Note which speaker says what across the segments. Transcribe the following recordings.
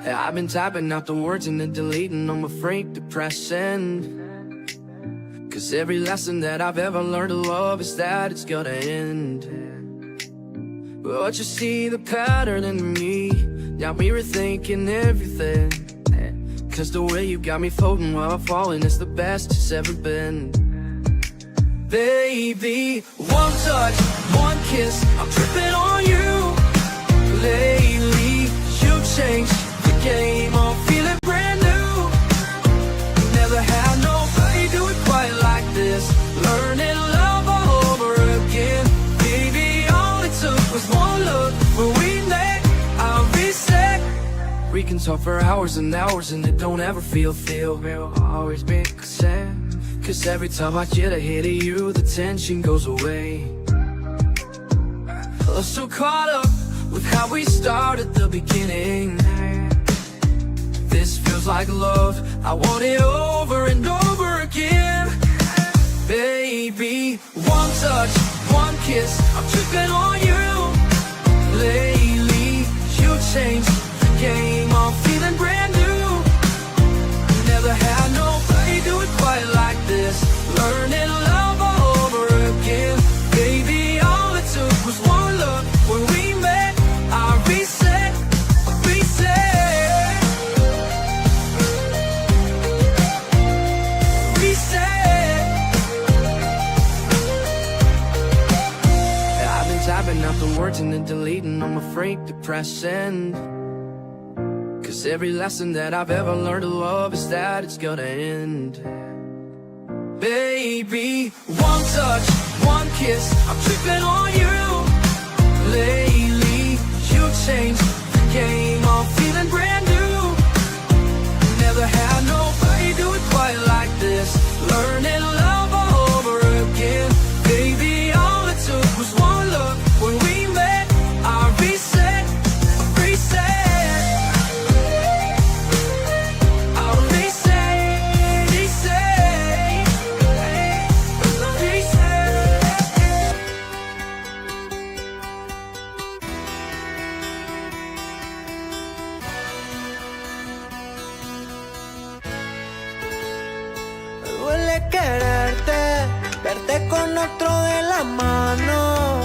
Speaker 1: I've been typing out the words and then deleting, I'm afraid to press send. Cause every lesson that I've ever learned to love is that it's gonna end. But you see the pattern in me, got me rethinking everything. Cause the way you got me floating while I'm falling is the best it's ever been. Baby, one touch, one kiss, I'm tripping on you. Lately, you changed the game, I'm feeling brand new. Never had nobody do it quite like this. Learning love all over again. Baby, all it took was one look. When we met, I'll reset. We can talk for hours and hours and it don't ever feel real. Always be concerned. Cause every time I get a hit of you, the tension goes away. I'm so caught up with how we started the beginning. This feels like love, I want it over and over again. Baby, one touch, one kiss, I'm tripping on you. Lately, you changed the game, I'm feeling brand new. Never had nobody do it quite like this. Learning love all over again. Baby, all it took was one look. When we met, I reset, reset, reset. I've been typing out the words and then deleting, I'm afraid to press send. Cause every lesson that I've ever learned to love is that it's gonna end. Baby, one touch, one kiss, I'm tripping on you. Lately, you changed the game, I'm feeling brand new. Never had nobody do it quite like this. Learning love all over again. Baby, all it took was one look. When we met, I reset, reset.
Speaker 2: Quererte, verte con otro de la mano.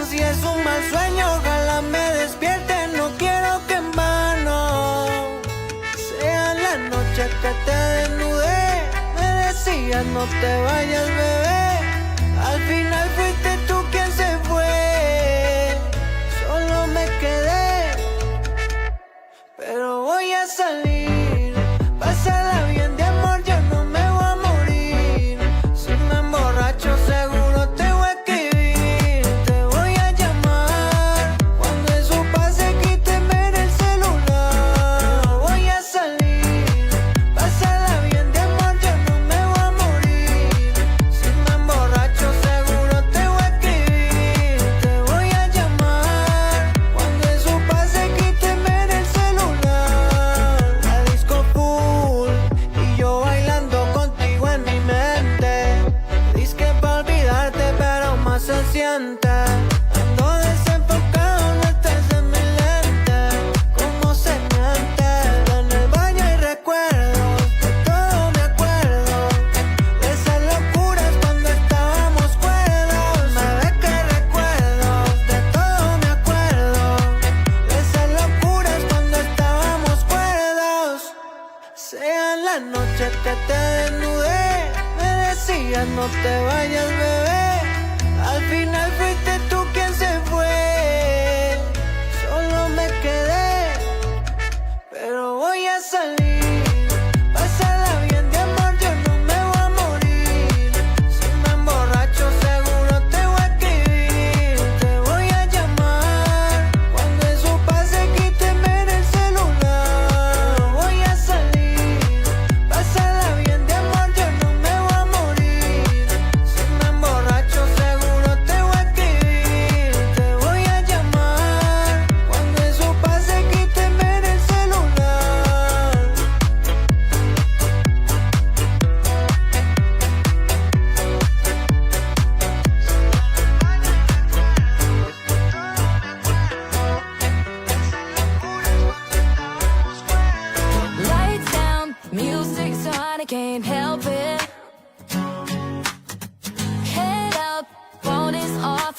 Speaker 2: Si es un mal sueño, ojalá me despierte. No quiero que en vano sea la noche que te desnudé. Me decías no te vayas, bebé. Al final fuiste tú quien se fue. Solo me quedé, pero voy a salir. Pásala bien de amor, yo no me voy a morir. Si me emborracho seguro te voy a escribir. Te voy a llamar cuando eso pase, quíteme el celular. Voy a salir, pásala bien de amor, yo no me voy a morir. Si me emborracho seguro te voy a escribir. Te voy a llamar cuando eso pase, quíteme el celular. La disco full y yo bailando contigo en mi mente. Disque pa' olvidarte pero más se siente. Ando desenfocado, no estés en mi lente. Cómo se miente. En el baño hay recuerdos, de todo me acuerdo. De esas locuras cuando estábamos cuerdos. Me ves que recuerdo, de todo me acuerdo. De esas locuras cuando estábamos cuerdos. Sea la noche que te desnudé. Me decías no te vayas, bebé. Al final fuiste tú quien se fue. Solo me quedé, pero voy a salir. Pásala bien de amor, yo no me voy a morir. Si me emborracho seguro te voy a escribir. Te voy a llamar cuando eso pase, quíteme el celular. Voy a salir, pásala bien de amor, yo no me voy a morir. Si me emborracho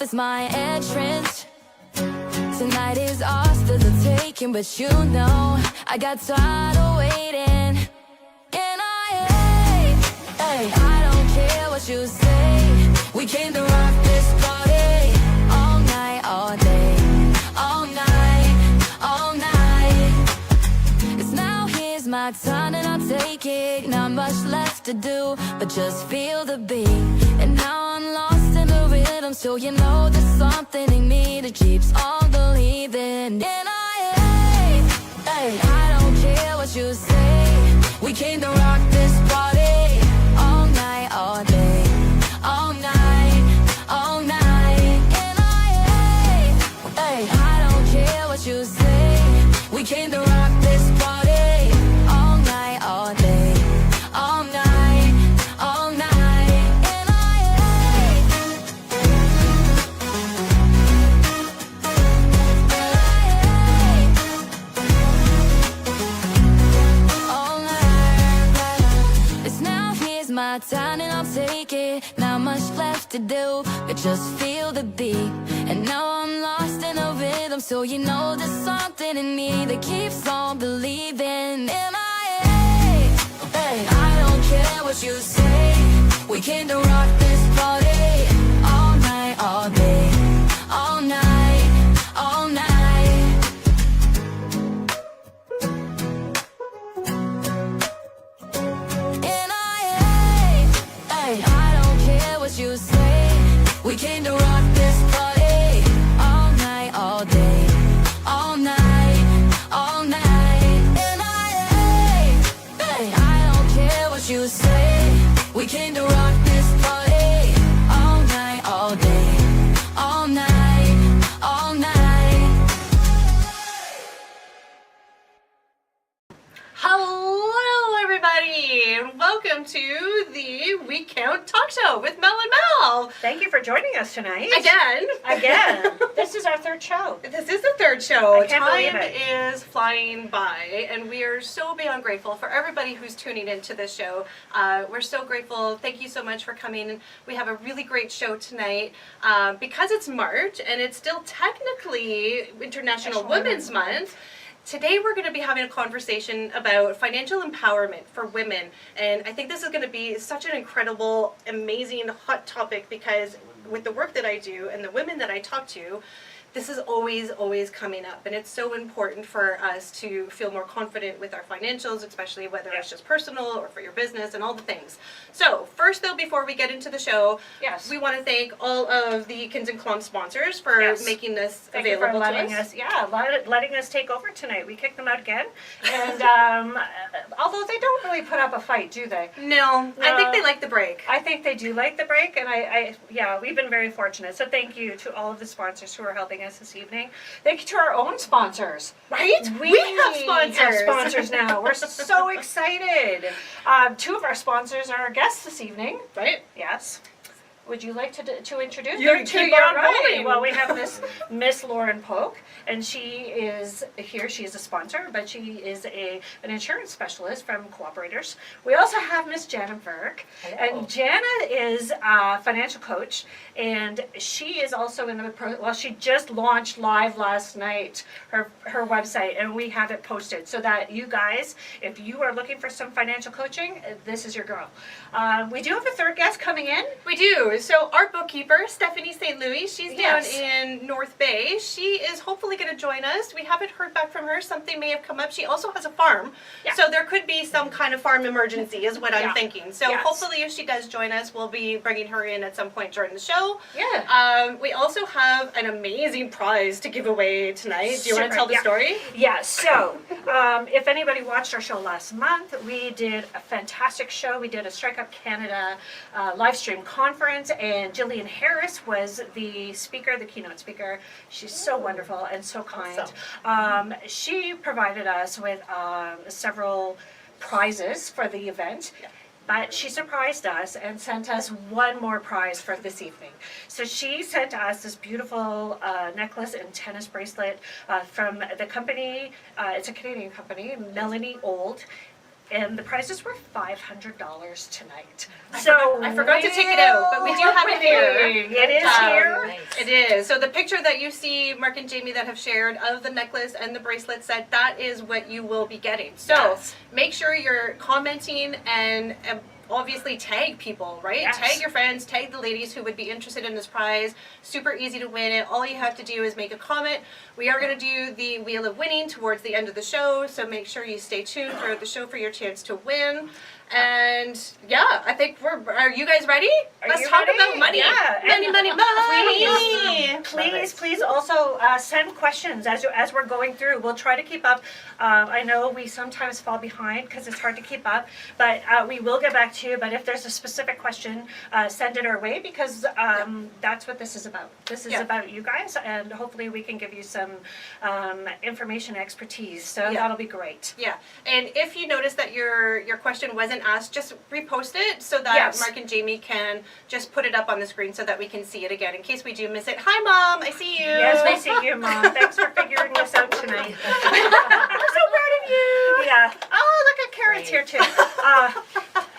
Speaker 3: off is my entrance. Tonight is ours for the taking, but you know I got tired of waiting. And I don't care what you say. We came to rock this party all night, all day, all night, all night. It's now here's my time and I'll take it. Not much left to do, but just feel the beat. And now I'm lost in the rhythm, so you know there's something in me that keeps on believing. And I don't care what you say. We came to rock this party all night, all day, all night, all night. And I don't care what you say. We came to rock this party all night, all day, all night, all night. And all night. It's now here's my time and I'll take it. Not much left to do, but just feel the beat. And now I'm lost in a rhythm, so you know there's something in me that keeps on believing. And I don't care what you say. We came to rock this party all night, all day, all night, all night. And I don't care what you say. We came to rock this party all night, all day, all night, all night. And I don't care what you say. We came to rock this party all night, all day, all night, all night.
Speaker 4: Hello, everybody, and welcome to the We Count Talk Show with Mel and Mel.
Speaker 5: Thank you for joining us tonight.
Speaker 4: Again.
Speaker 5: This is our third show.
Speaker 4: This is the third show.
Speaker 5: I can't believe
Speaker 4: Time
Speaker 5: it.
Speaker 4: is flying by, and we are so beyond grateful for everybody who's tuning into this show. We're so grateful. Thank you so much for coming. We have a really great show tonight because it's March, and it's still technically International Women's Month. Today we're going to be having a conversation about financial empowerment for women, and I think this is going to be such an incredible, amazing, hot topic because with the work that I do and the women that I talk to, this is always coming up, and it's so important for us to feel more confident with our financials, especially whether it's just personal or for your business and all the things. So first though, before we get into the show,
Speaker 5: Yes.
Speaker 4: we want to thank all of the c.o.u.n.t sponsors for
Speaker 5: Yes.
Speaker 4: making this
Speaker 5: Thank you
Speaker 4: available
Speaker 5: for
Speaker 4: to
Speaker 5: letting
Speaker 4: us.
Speaker 5: letting us take over tonight. We kicked them out again, and although they don't really put up a fight, do they?
Speaker 4: No, I think they like the break.
Speaker 5: I think they do like the break, and we've been very fortunate. So thank you to all of the sponsors who are helping us this evening. Thank you to our own sponsors.
Speaker 4: Right? We have sponsors.
Speaker 5: have sponsors now. We're so excited. Two of our sponsors are our guests this evening.
Speaker 4: Right?
Speaker 5: Yes. Would you like to introduce
Speaker 4: You
Speaker 5: them?
Speaker 4: keep on rolling.
Speaker 5: Well, we have Miss Lauren Polk, and she is here. She is a sponsor, but she is an insurance specialist from Cooperators. We also have Miss Jana Verk, and Jana is a financial coach, and she is also in the she just launched live last night her website, and we have it posted so that you guys, if you are looking for some financial coaching, this is your girl. We do have a third guest coming in.
Speaker 4: We do. So our bookkeeper, Stephanie St. Louis, she's
Speaker 5: Yes.
Speaker 4: down in North Bay. She is hopefully going to join us. We haven't heard back from her. Something may have come up. She also has a farm.
Speaker 5: Yeah.
Speaker 4: So there could be some kind of farm emergency is what I'm
Speaker 5: Yeah.
Speaker 4: thinking. So
Speaker 5: Yes.
Speaker 4: hopefully if she does join us, we'll be bringing her in at some point during the show.
Speaker 5: Yeah.
Speaker 4: We also have an amazing prize to give away tonight. Do you want to tell the story?
Speaker 5: Yeah, so if anybody watched our show last month, we did a fantastic show. We did a Strike Up Canada live stream conference, and Jillian Harris was the speaker, the keynote speaker. She's so wonderful and so kind. She provided us with several prizes for the event. But she surprised us and sent us one more prize for this evening. So she sent us this beautiful necklace and tennis bracelet from the company, it's a Canadian company, Melanie Auld and the prizes were $500 tonight. So
Speaker 4: I forgot to take it out, but we do have it here.
Speaker 5: It is here.
Speaker 4: It is. So the picture that you see Mark and Jamie that have shared of the necklace and the bracelet set, that is what you will be getting. So
Speaker 5: Yes.
Speaker 4: make sure you're commenting and obviously tag people, right?
Speaker 5: Yes.
Speaker 4: Tag your friends, tag the ladies who would be interested in this prize. Super easy to win it. All you have to do is make a comment. We are going to do the Wheel of Winning towards the end of the show, so make sure you stay tuned throughout the show for your chance to win. And yeah, I think are you guys ready? Let's
Speaker 5: you
Speaker 4: talk
Speaker 5: ready?
Speaker 4: about money.
Speaker 5: Yeah,
Speaker 4: Money,
Speaker 5: and
Speaker 4: money, money.
Speaker 5: Please also send questions as we're going through. We'll try to keep up. I know we sometimes fall behind because it's hard to keep up, but we will get back to you. But if there's a specific question, send it our way because that's what this is about. This is about you guys, and hopefully we can give you some information expertise. So that'll be great.
Speaker 4: Yeah, and if you notice that your question wasn't asked, just repost it so that
Speaker 5: Yes.
Speaker 4: Mark and Jamie can just put it up on the screen so that we can see it again in case we do miss it. Hi, Mom, I see you.
Speaker 5: Yes, we see you, Mom. Thanks for figuring this out tonight.
Speaker 4: I'm so proud of you.
Speaker 5: Yeah. Oh, look at Karen's here too.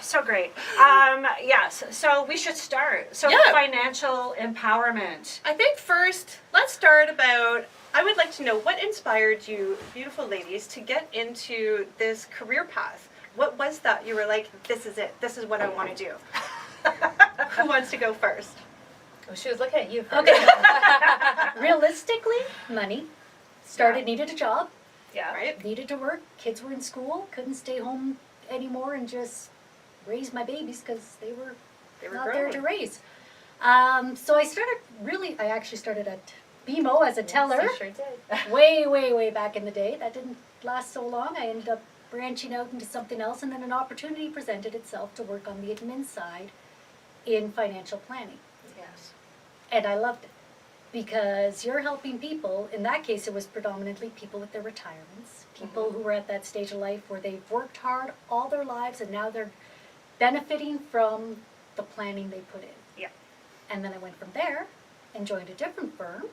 Speaker 5: So great. Yes. So we should start. So
Speaker 4: Yeah.
Speaker 5: financial empowerment.
Speaker 4: I think first, let's start about, I would like to know what inspired you, beautiful ladies, to get into this career path. What was that? You were like, this is it. This is what I want to do. Who wants to go first?
Speaker 6: Oh, she was looking at you.
Speaker 7: Okay. Realistically, money. Needed a job,
Speaker 5: Yeah.
Speaker 4: Right?
Speaker 7: needed to work. Kids were in school, couldn't stay home anymore and just raise my babies because they were not there to raise. So I actually started at BMO as a teller.
Speaker 6: You sure did.
Speaker 7: way back in the day. That didn't last so long. I ended up branching out into something else, and then an opportunity presented itself to work on the admin side in financial planning.
Speaker 6: Yes.
Speaker 7: And I loved it because you're helping people. In that case, it was predominantly people with their retirements, people who were at that stage of life where they've worked hard all their lives and now they're benefiting from the planning they put in.
Speaker 5: Yeah.
Speaker 7: And then I went from there and joined a different firm,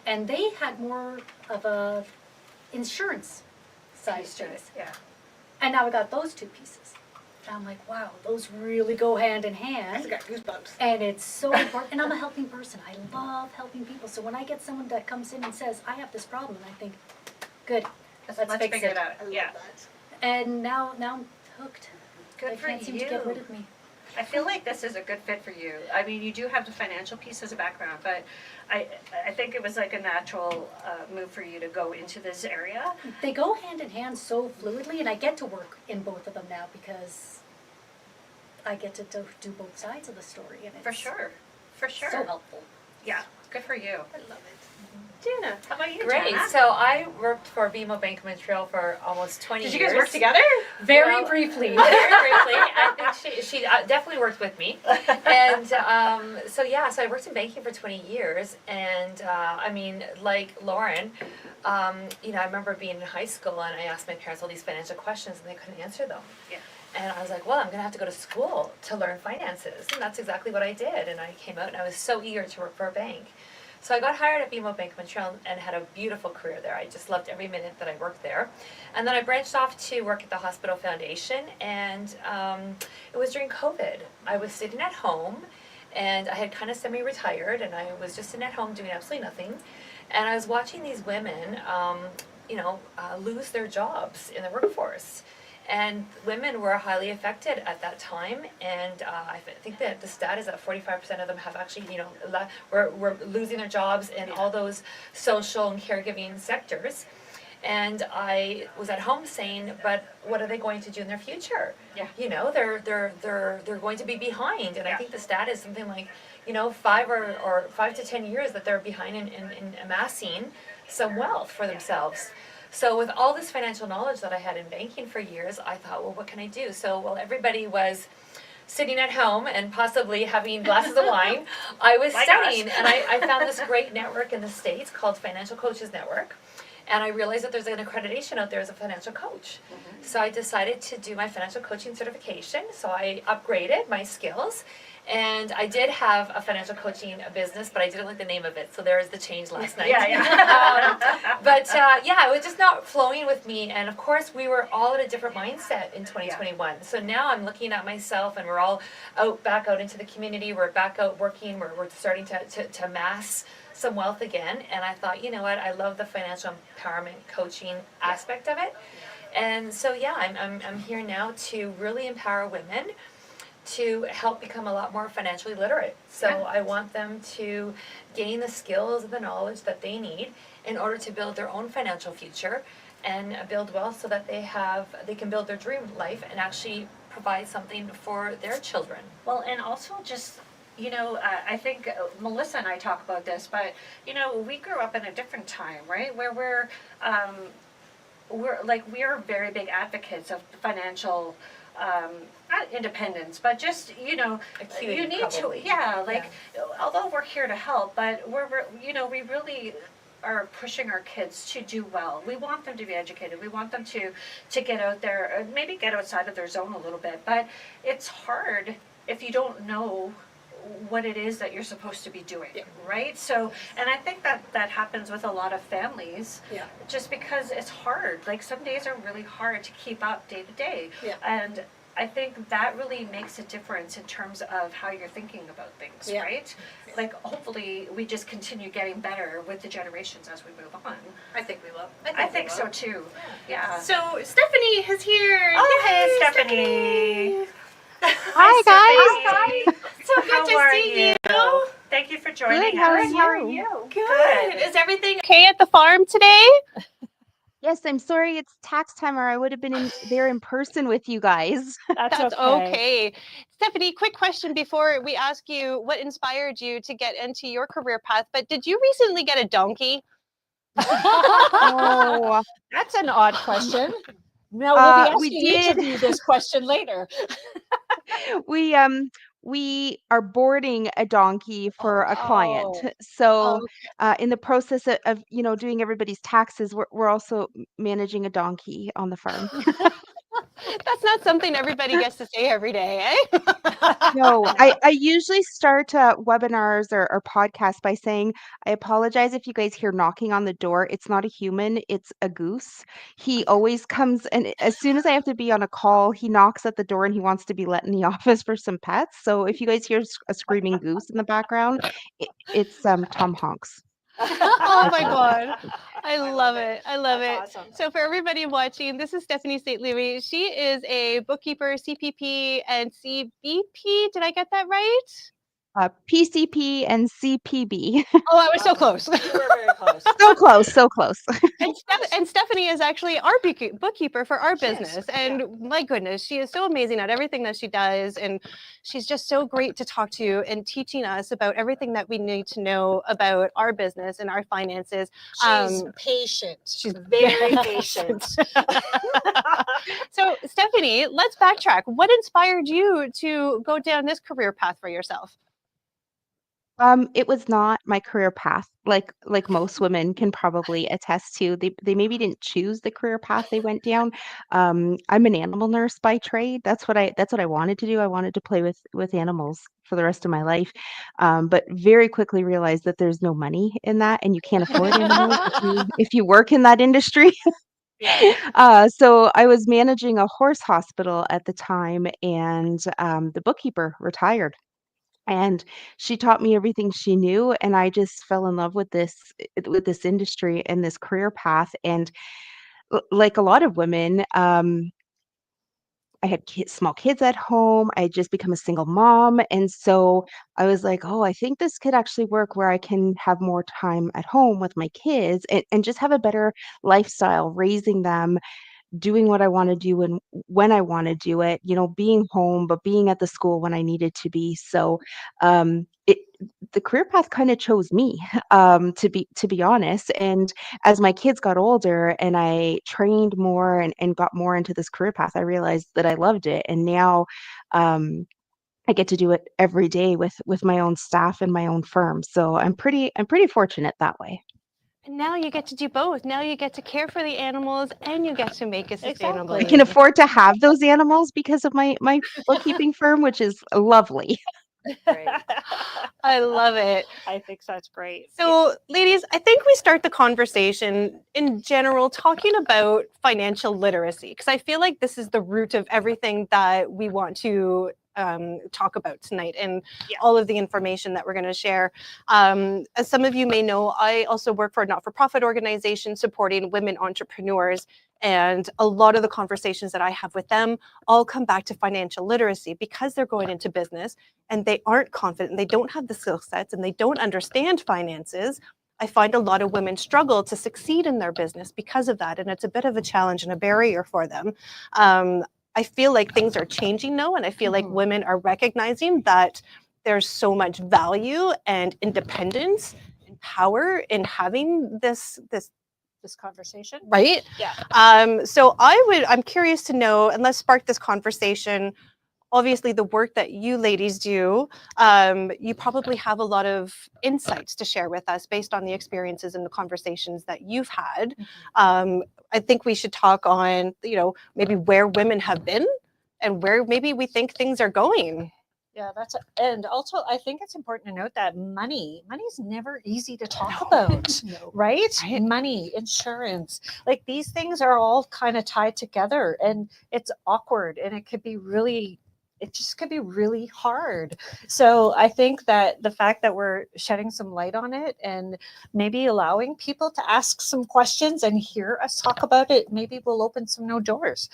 Speaker 7: and they had more of a insurance side to it.
Speaker 5: Yeah.
Speaker 7: And now I got those two pieces. And I'm like, wow, those really go hand in
Speaker 4: I
Speaker 7: hand.
Speaker 4: got goosebumps.
Speaker 7: And it's so important. And I'm a helping person. I love helping people. So when I get someone that comes in and says, I have this problem, and I think, good, let's fix
Speaker 5: figure
Speaker 7: it.
Speaker 5: it out.
Speaker 4: I love
Speaker 5: Yeah.
Speaker 4: that.
Speaker 7: And now I'm hooked.
Speaker 5: Good
Speaker 7: They
Speaker 5: for
Speaker 7: can't seem to get rid of me.
Speaker 5: I feel like this is a good fit for you. I mean, you do have the financial piece as a background, but I think it was like a natural move for you to go into this area.
Speaker 7: They go hand in hand so fluidly, and I get to work in both of them now because I get to do both sides of the story, and it's
Speaker 5: For sure.
Speaker 7: so helpful.
Speaker 5: Yeah. Good for you.
Speaker 4: I love it. Jana,
Speaker 5: How about you,
Speaker 6: Great.
Speaker 5: Jana?
Speaker 6: So I worked for BMO Bank of Montreal for almost 20
Speaker 4: did
Speaker 6: years.
Speaker 4: you guys work together?
Speaker 7: Very
Speaker 6: Well,
Speaker 7: briefly.
Speaker 6: Very briefly. I think she definitely worked with me. And so I worked in banking for 20 years. And I mean, like Lauren, I remember being in high school and I asked my parents all these financial questions and they couldn't answer them.
Speaker 5: Yeah.
Speaker 6: And I was like, well, I'm going to have to go to school to learn finances. And that's exactly what I did. And I came out and I was so eager to work for a bank. So I got hired at BMO Bank of Montreal and had a beautiful career there. I just loved every minute that I worked there. And then I branched off to work at the Hospital Foundation, and it was during COVID. I was sitting at home, and I had kind of semi-retired, and I was just sitting at home doing absolutely nothing. And I was watching these women, lose their jobs in the workforce. And women were highly affected at that time, and I think that the stat is that 45% of them have actually, were losing their jobs in all those social and caregiving sectors. And I was at home saying, but what are they going to do in their future?
Speaker 5: Yeah.
Speaker 6: They're going to be behind, and I
Speaker 5: Yeah.
Speaker 6: think the stat is something like, 5 to 10 years that they're behind in amassing some wealth for themselves. So with all this financial knowledge that I had in banking for years, I thought, well, what can I do? So while everybody was sitting at home and possibly having glasses of wine, I was
Speaker 5: My
Speaker 6: studying,
Speaker 5: gosh.
Speaker 6: and I found this great network in the States called Financial Coaches Network. And I realized that there's an accreditation out there as a financial coach. So I decided to do my financial coaching certification. So I upgraded my skills. And I did have a financial coaching business, but I didn't like the name of it. So there is the change last night. Yeah, it was just not flowing with me. And of course, we were all in a different mindset in 2021. So now I'm looking at myself, and we're all back out into the community. We're back out working. We're starting to amass some wealth again. And I thought, you know what? I love the financial empowerment coaching aspect of it. And so yeah, I'm here now to really empower women to help become a lot more financially literate. So I want them to gain the skills and the knowledge that they need in order to build their own financial future and build wealth so that they can build their dream life and actually provide something for their children.
Speaker 5: Well, and also just, I think Melissa and I talk about this, but, we grew up in a different time, right? Where we're very big advocates of financial, not independence, but just,
Speaker 6: Acuity,
Speaker 5: you need
Speaker 6: probably.
Speaker 5: although we're here to help, but we really are pushing our kids to do well. We want them to be educated. We want them to get out there, maybe get outside of their zone a little bit, but it's hard if you don't know what it is that you're supposed to be doing, right? So, and I think that happens with a lot of families, just because it's hard. Like some days are really hard to keep up day to day, and I think that really makes a difference in terms of how you're thinking about things, right? Like hopefully we just continue getting better with the generations as we move on.
Speaker 4: I think we will.
Speaker 5: I think so too. Yeah.
Speaker 4: So Stephanie is here.
Speaker 5: Oh,
Speaker 4: Yay,
Speaker 5: hey, Stephanie.
Speaker 8: Hi, guys.
Speaker 4: So good to see you.
Speaker 5: Thank you for joining
Speaker 8: Good.
Speaker 5: us.
Speaker 8: How are you?
Speaker 4: Good. Is everything okay at the farm today?
Speaker 8: Yes, I'm sorry it's tax time, or I would have been there in person with you guys.
Speaker 4: That's okay. Stephanie, quick question before we ask you what inspired you to get into your career path, but did you recently get a donkey?
Speaker 8: Oh,
Speaker 9: That's an odd question. Now we'll be asking
Speaker 8: we
Speaker 9: each of
Speaker 8: did.
Speaker 9: you this question later.
Speaker 8: We are boarding a donkey for a client.
Speaker 9: Oh,
Speaker 8: So,
Speaker 9: okay.
Speaker 8: in the process of doing everybody's taxes, we're also managing a donkey on the farm.
Speaker 4: That's not something everybody gets to say every day, eh?
Speaker 8: No, I usually start webinars or podcasts by saying, I apologize if you guys hear knocking on the door. It's not a human, it's a goose. He always comes, and as soon as I have to be on a call, he knocks at the door and he wants to be let in the office for some pets. So if you guys hear a screaming goose in the background, it's Tom Honks.
Speaker 4: Oh my God. I love it. I love it.
Speaker 5: That's awesome.
Speaker 4: So for everybody watching, this is Stephanie St. Louis. She is a bookkeeper, CPP, and CBP. Did I get that right?
Speaker 8: PCP and CPB.
Speaker 4: Oh, I was so close.
Speaker 5: You were very close.
Speaker 8: So close, so close.
Speaker 4: And Stephanie is actually our bookkeeper for our business. And my goodness, she is so amazing at everything that she does. And she's just so great to talk to and teaching us about everything that we need to know about our business and our finances.
Speaker 9: She's patient.
Speaker 4: She's
Speaker 5: Very patient.
Speaker 4: So Stephanie, let's backtrack. What inspired you to go down this career path for yourself?
Speaker 8: It was not my career path, like most women can probably attest to. They maybe didn't choose the career path they went down. I'm an animal nurse by trade. That's what I wanted to do. I wanted to play with animals for the rest of my life, but very quickly realized that there's no money in that, and you can't afford animals if you work in that industry. So I was managing a horse hospital at the time, and the bookkeeper retired. And she taught me everything she knew, and I just fell in love with this industry and this career path. And like a lot of women, I had small kids at home. I had just become a single mom, and so I was like, "Oh, I think this could actually work where I can have more time at home with my kids and just have a better lifestyle, raising them, doing what I want to do and when I want to do it, being home, but being at the school when I needed to be." So the career path kind of chose me, to be honest. And as my kids got older and I trained more and got more into this career path, I realized that I loved it. And now um, I get to do it every day with my own staff and my own firm. So I'm pretty fortunate that way.
Speaker 4: And now you get to do both. Now you get to care for the animals and you get to make a sustainable.
Speaker 8: I can afford to have those animals because of my bookkeeping firm, which is lovely.
Speaker 5: Great.
Speaker 4: I love it.
Speaker 5: I think that's great.
Speaker 4: So, ladies, I think we start the conversation in general talking about financial literacy because I feel like this is the root of everything that we want to talk about tonight and all of the information that we're going to share. As some of you may know, I also work for a not-for-profit organization supporting women entrepreneurs. And a lot of the conversations that I have with them all come back to financial literacy because they're going into business and they aren't confident, and they don't have the skill sets, and they don't understand finances. I find a lot of women struggle to succeed in their business because of that, and it's a bit of a challenge and a barrier for them. I feel like things are changing now, and I feel like women are recognizing that there's so much value and independence and power in having this
Speaker 5: conversation.
Speaker 4: right?
Speaker 5: Yeah.
Speaker 4: So I'm curious to know, and let's spark this conversation. Obviously, the work that you ladies do, you probably have a lot of insights to share with us based on the experiences and the conversations that you've had. I think we should talk on, maybe where women have been and where maybe we think things are going.
Speaker 5: Yeah, and also I think it's important to note that money's never easy to talk about, right? Money, insurance, like these things are all kind of tied together, and it's awkward, and it just could be really hard. So I think that the fact that we're shedding some light on it and maybe allowing people to ask some questions and hear us talk about it, maybe will open some new doors.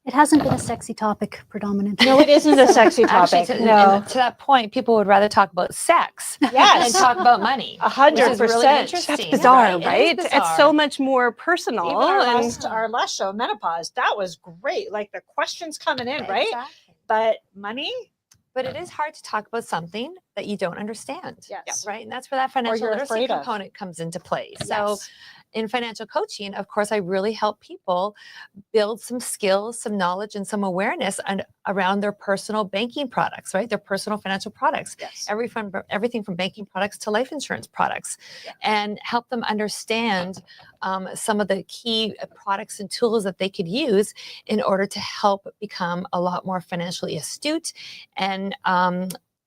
Speaker 7: It hasn't been a sexy topic predominantly.
Speaker 5: No, it isn't a sexy
Speaker 6: Actually,
Speaker 5: topic.
Speaker 6: to that point, people would rather talk about sex than talk about money.
Speaker 5: 100%.
Speaker 6: Which is really interesting.
Speaker 4: That's bizarre, right?
Speaker 6: It is bizarre.
Speaker 4: It's so much more personal.
Speaker 5: Even our last show, menopause, that was great. Like the questions coming in, right?
Speaker 6: Exactly.
Speaker 5: But money?
Speaker 6: But it is hard to talk about something that you don't understand.
Speaker 5: Yes.
Speaker 6: Right. And that's where that financial
Speaker 5: you're
Speaker 6: literacy
Speaker 5: afraid of.
Speaker 6: component comes into play.
Speaker 5: Yes.
Speaker 6: So in financial coaching, of course, I really help people build some skills, some knowledge, and some awareness around their personal banking products, right? Their personal financial products.
Speaker 5: Yes.
Speaker 6: Everything from banking products to life insurance products, and help them understand some of the key products and tools that they could use in order to help become a lot more financially astute and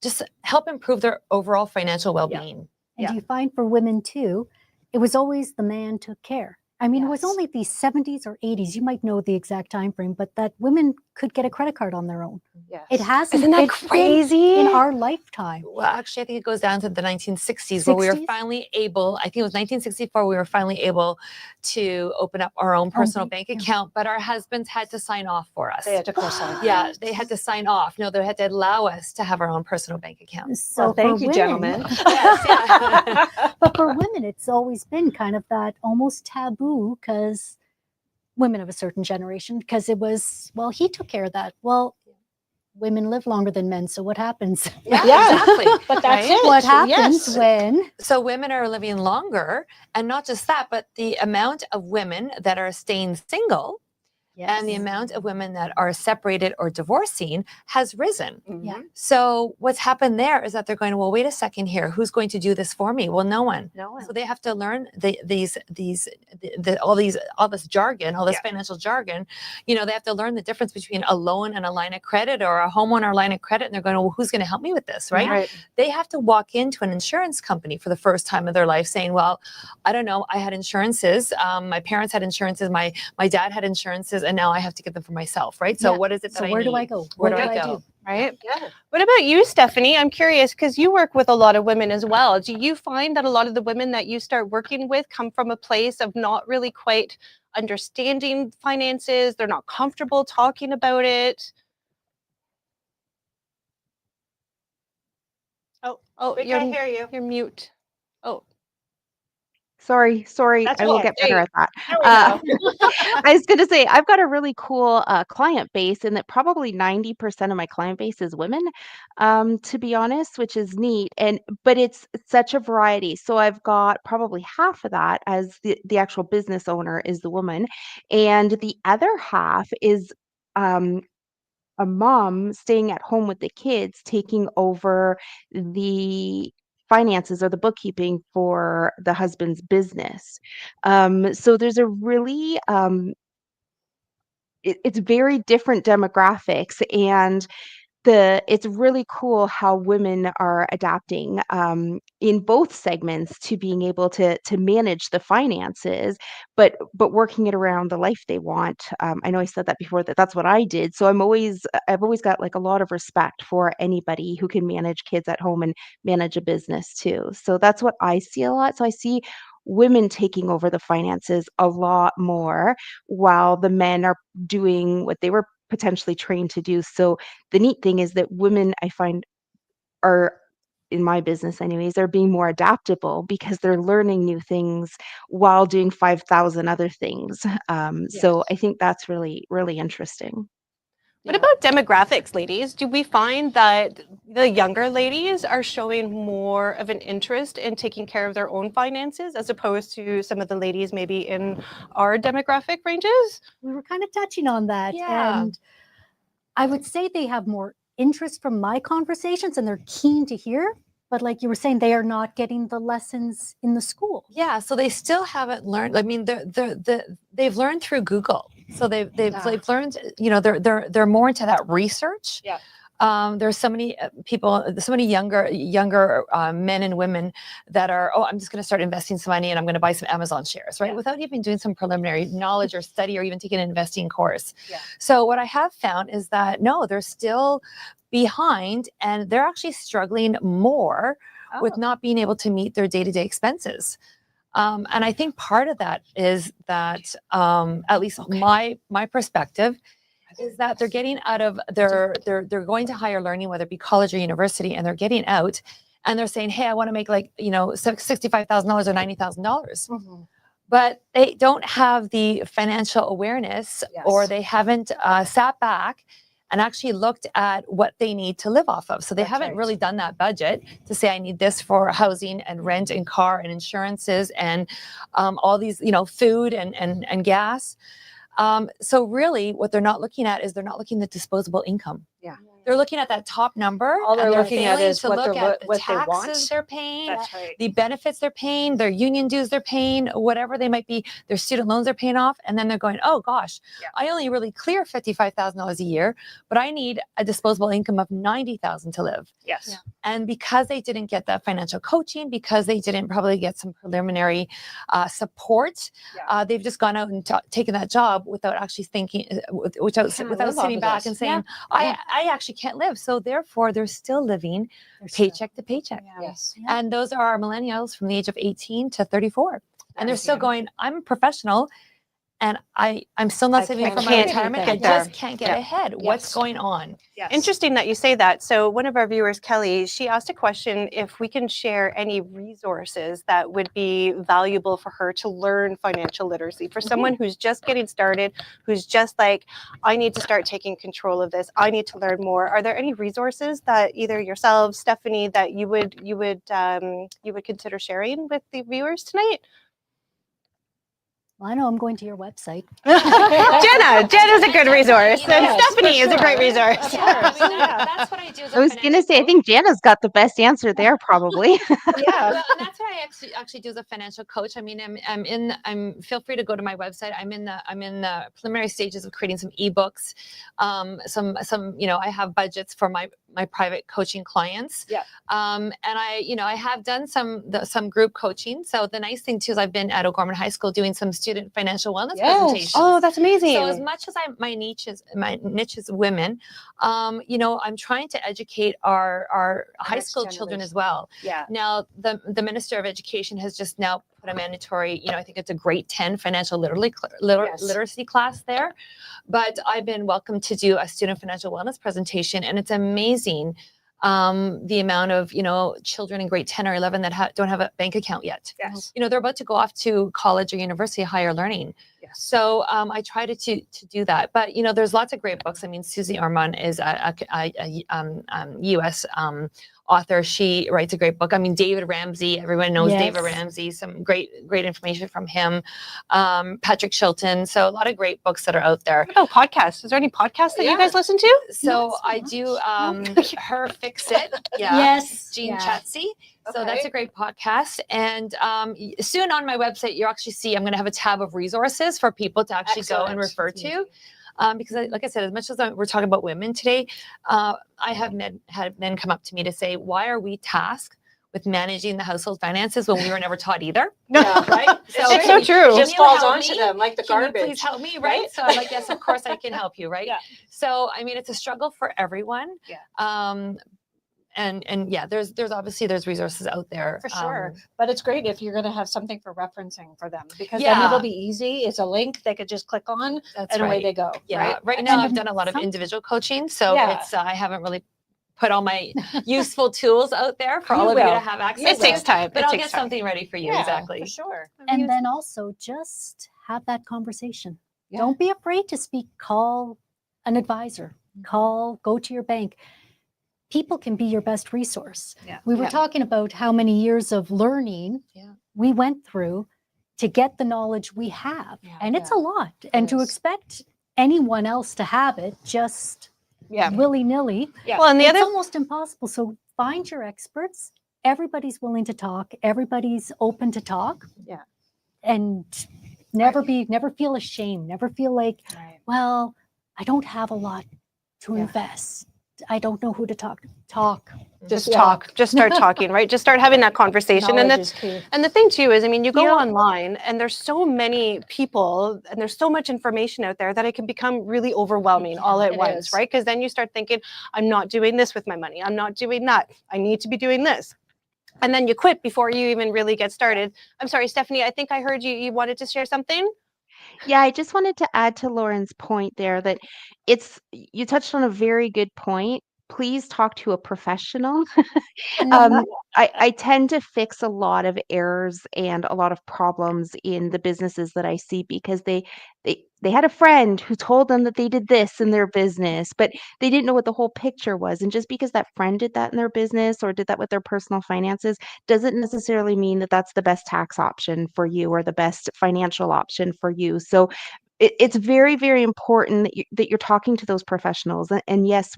Speaker 6: just help improve their overall financial well-being.
Speaker 7: And do you find for women too, it was always the man took care. I mean, it was only the 70s or 80s, you might know the exact time frame, but that women could get a credit card on their own.
Speaker 5: Yes.
Speaker 7: It hasn't.
Speaker 4: Isn't that
Speaker 7: it's been
Speaker 4: crazy?
Speaker 7: in our lifetime?
Speaker 6: Well, actually, I think it goes down to the 1960s where we were
Speaker 7: 60s?
Speaker 6: finally able, I think it was 1964, we were finally able to open up our own personal bank account, but our husbands had to sign off for us.
Speaker 5: They had to co-sign.
Speaker 6: Yeah, they had to sign off. No, they had to allow us to have our own personal bank account.
Speaker 7: So
Speaker 5: Well, thank
Speaker 7: for
Speaker 5: you,
Speaker 7: women-
Speaker 5: gentlemen.
Speaker 6: Yes, yeah.
Speaker 7: But for women, it's always been kind of that almost taboo because women of a certain generation, because it was, well, he took care of that. Well, women live longer than men, so what happens?
Speaker 6: Yeah,
Speaker 5: Yeah.
Speaker 6: exactly.
Speaker 5: But that's
Speaker 6: Right?
Speaker 5: it.
Speaker 7: What happens
Speaker 5: Yes.
Speaker 7: when
Speaker 6: So women are living longer, and not just that, but the amount of women that are staying single and the amount of women that are separated or divorcing has risen.
Speaker 7: Yeah.
Speaker 6: So what's happened there is that they're going, well, wait a second here. Who's going to do this for me? Well, no one.
Speaker 5: No one.
Speaker 6: So they have to learn all this jargon, all this financial jargon. They have to learn the difference between a loan and a line of credit, or a homeowner line of credit. And they're going, well, who's going to help me with this? Right?
Speaker 5: Right.
Speaker 6: They have to walk into an insurance company for the first time of their life saying, well, I don't know. I had insurances. My parents had insurances. My dad had insurances, and now I have to get them for myself. Right. So
Speaker 7: Yeah.
Speaker 6: what is it that
Speaker 7: So
Speaker 6: I
Speaker 7: where do
Speaker 6: need?
Speaker 7: I go?
Speaker 6: Where
Speaker 7: What
Speaker 6: do
Speaker 7: do
Speaker 6: I
Speaker 7: I
Speaker 6: go?
Speaker 7: do?
Speaker 4: Right?
Speaker 5: Yeah.
Speaker 4: What about you, Stephanie? I'm curious because you work with a lot of women as well. Do you find that a lot of the women that you start working with come from a place of not really quite understanding finances? They're not comfortable talking about it? Oh,
Speaker 5: We can't hear you.
Speaker 4: you're mute. Oh,
Speaker 8: Sorry.
Speaker 5: That's
Speaker 8: I will
Speaker 5: okay.
Speaker 8: get
Speaker 5: There
Speaker 8: better
Speaker 5: you-
Speaker 8: at that.
Speaker 5: There we go.
Speaker 8: I was going to say, I've got a really cool client base, and that probably 90% of my client base is women, to be honest, which is neat. But it's such a variety. So I've got probably half of that as the actual business owner is the woman, and the other half is um, a mom staying at home with the kids, taking over the finances or the bookkeeping for the husband's business. So there's a really it's very different demographics, and it's really cool how women are adapting in both segments to being able to manage the finances, but working it around the life they want. I know I said that before, that's what I did. So I've always got like a lot of respect for anybody who can manage kids at home and manage a business too. So that's what I see a lot. So I see women taking over the finances a lot more while the men are doing what they were potentially trained to do. So the neat thing is that women, I find, are, in my business anyways, are being more adaptable because they're learning new things while doing 5,000 other things. So I think that's really, really interesting.
Speaker 4: What about demographics, ladies? Do we find that the younger ladies are showing more of an interest in taking care of their own finances as opposed to some of the ladies maybe in our demographic ranges?
Speaker 7: We were kind of touching on that.
Speaker 6: Yeah.
Speaker 7: And I would say they have more interest from my conversations and they're keen to hear. But like you were saying, they are not getting the lessons in the school.
Speaker 6: Yeah, so they still haven't learned. I mean, they've learned through Google. So they've learned. You know, they're more into that research.
Speaker 5: Yeah.
Speaker 6: There's so many people, so many younger men and women that are, I'm just going to start investing some money and I'm going to buy some Amazon shares, right?
Speaker 5: Yeah.
Speaker 6: Without even doing some preliminary knowledge or study or even taking an investing course.
Speaker 5: Yeah.
Speaker 6: So what I have found is that no, they're still behind and they're actually struggling more with not being able to meet their day-to-day expenses. And I think part of that is that, at least my perspective, is that they're getting out of they're going to higher learning, whether it be college or university, and they're getting out and they're saying, hey, I want to make like, $65,000 or $90,000. But they don't have the financial awareness or they haven't sat back and actually looked at what they need to live off of. So they haven't really done that budget to say, I need this for housing and rent and car and insurances and all these, food and gas. So really what they're not looking at is they're not looking at disposable income.
Speaker 5: Yeah.
Speaker 6: They're looking at that top number.
Speaker 5: All they're
Speaker 6: and
Speaker 5: looking at
Speaker 6: failing
Speaker 5: is
Speaker 6: to
Speaker 5: what
Speaker 6: look
Speaker 5: they're
Speaker 6: at
Speaker 5: what
Speaker 6: the
Speaker 5: they want.
Speaker 6: taxes they're paying,
Speaker 5: That's right.
Speaker 6: the benefits they're paying, their union dues they're paying, whatever they might be, their student loans they're paying off. And then they're going, oh gosh, I only really clear $55,000 a year, but I need a disposable income of $90,000 to live.
Speaker 5: Yes. Yeah.
Speaker 6: And because they didn't get that financial coaching, because they didn't probably get some preliminary support, they've just gone out and taken that job without actually thinking, without sitting back and saying, I actually can't live. So therefore, they're still living paycheck to paycheck.
Speaker 5: Yes.
Speaker 6: And those are our millennials from the age of 18 to 34. And they're still going, I'm a professional and I'm still not saving for my retirement. I just can't get ahead. What's going on?
Speaker 5: Yes.
Speaker 4: Interesting that you say that. So one of our viewers, Kelly, she asked a question if we can share any resources that would be valuable for her to learn financial literacy. For someone who's just getting started, who's just like, I need to start taking control of this. I need to learn more. Are there any resources that either yourself, Stephanie, that you would consider sharing with the viewers tonight?
Speaker 7: Well, I know I'm going to your website.
Speaker 4: Jenna's a good resource, and Stephanie is a great resource.
Speaker 6: That's what I do.
Speaker 8: I was gonna say, I think Jana's got the best answer there, probably.
Speaker 6: Well, and that's what I actually do as a financial coach. I mean, I'm feel free to go to my website. I'm in the preliminary stages of creating some ebooks. Some I have budgets for my private coaching clients. Yeah. And I have done some group coaching. So the nice thing too is I've been at O'Gorman High School doing some student financial wellness presentations.
Speaker 4: Oh, that's amazing.
Speaker 6: So as much as my niche is women, I'm trying to educate our high school children as well. Yeah. Now the Minister of Education has just now put a mandatory, I think it's a grade 10 financial literacy class there. But I've been welcome to do a student financial wellness presentation, and it's amazing the amount of children in grade 10 or 11 that don't have a bank account yet. Yes. They're about to go off to college or university, higher learning. Yes. So I try to do that. But there's lots of great books. I mean, Susie Orman is a U.S. Author. She writes a great book. I mean, David Ramsey, everyone knows David Ramsey, some great information from him. Patrick Shilton. So a lot of great books that are out there.
Speaker 4: What about podcasts? Is there any podcasts that you guys listen to?
Speaker 6: So I do Her Fix It.
Speaker 7: Yes.
Speaker 6: Jean Chatsey. So that's a great podcast. And soon on my website, you'll actually see I'm going to have a tab of resources for people to actually go and refer to. Because like I said, as much as we're talking about women today, I have had men come up to me to say, why are we tasked with managing the household finances when we were never taught either?
Speaker 5: Yeah, right.
Speaker 4: It's so true.
Speaker 5: It just
Speaker 6: Can you
Speaker 5: falls
Speaker 6: help
Speaker 5: onto
Speaker 6: me?
Speaker 5: them like the
Speaker 6: Can you
Speaker 5: garbage.
Speaker 6: please help me, right?
Speaker 5: right?
Speaker 6: So I'm like, yes, of course I can help you, right?
Speaker 5: Yeah.
Speaker 6: So I mean, it's a struggle for everyone.
Speaker 5: Yeah.
Speaker 6: And yeah, there's obviously there's resources out there
Speaker 5: For sure. But it's great if you're going to have something for referencing for them, because then
Speaker 6: Yeah.
Speaker 5: it'll be easy. It's a link they could just click on
Speaker 6: That's
Speaker 5: and away
Speaker 6: right.
Speaker 5: they go.
Speaker 6: Yeah.
Speaker 5: Right.
Speaker 6: Right now,
Speaker 7: And
Speaker 6: I've done a lot of
Speaker 7: some-
Speaker 6: individual coaching, so
Speaker 5: Yeah.
Speaker 6: it's I haven't really put all my useful tools out there for
Speaker 5: You
Speaker 6: all of you
Speaker 5: will.
Speaker 6: to have access
Speaker 4: It takes
Speaker 6: to.
Speaker 4: time.
Speaker 6: But
Speaker 4: It
Speaker 6: I'll
Speaker 4: takes
Speaker 6: get
Speaker 4: time.
Speaker 6: something ready for you.
Speaker 5: Yeah,
Speaker 6: Exactly.
Speaker 5: For sure.
Speaker 7: And then also just have that conversation.
Speaker 5: Yeah.
Speaker 7: Don't be afraid to speak. Call an advisor. Go to your bank. People can be your best resource.
Speaker 5: Yeah.
Speaker 7: We were
Speaker 4: Yeah.
Speaker 7: talking about how many years of learning
Speaker 6: Yeah.
Speaker 7: we went through to get the knowledge we have.
Speaker 5: Yeah,
Speaker 7: And it's
Speaker 5: yeah.
Speaker 7: a lot. And to
Speaker 5: is.
Speaker 7: expect anyone else to have it just
Speaker 4: Yeah.
Speaker 7: willy-nilly,
Speaker 5: Yeah.
Speaker 4: Well, and the
Speaker 7: it's
Speaker 4: other
Speaker 7: almost impossible. So find your experts. Everybody's willing to talk. Everybody's open to talk.
Speaker 5: Yeah.
Speaker 7: And never feel ashamed. Never feel like,
Speaker 5: Right.
Speaker 7: well, I don't have a lot to
Speaker 5: Yeah.
Speaker 7: invest. I don't know who to talk. Talk.
Speaker 4: just talk, just start talking, right? Just start having that conversation. And
Speaker 5: Knowledge is key.
Speaker 4: the thing too is, I mean, you go
Speaker 7: Yeah.
Speaker 4: online and there's so many people and there's so much information out there that it can become really overwhelming all at
Speaker 5: It
Speaker 4: once,
Speaker 5: is.
Speaker 4: right? Because then you start thinking, I'm not doing this with my money. I'm not doing that. I need to be doing this. And then you quit before you even really get started. I'm sorry, Stephanie, I think I heard you wanted to share something.
Speaker 8: Yeah, I just wanted to add to Lauren's point there that you touched on a very good point. Please talk to a professional. I tend to fix a lot of errors and a lot of problems in the businesses that I see because they had a friend who told them that they did this in their business, but they didn't know what the whole picture was. And just because that friend did that in their business or did that with their personal finances doesn't necessarily mean that that's the best tax option for you or the best financial option for you. So it's very, very important that you're talking to those professionals. And yes,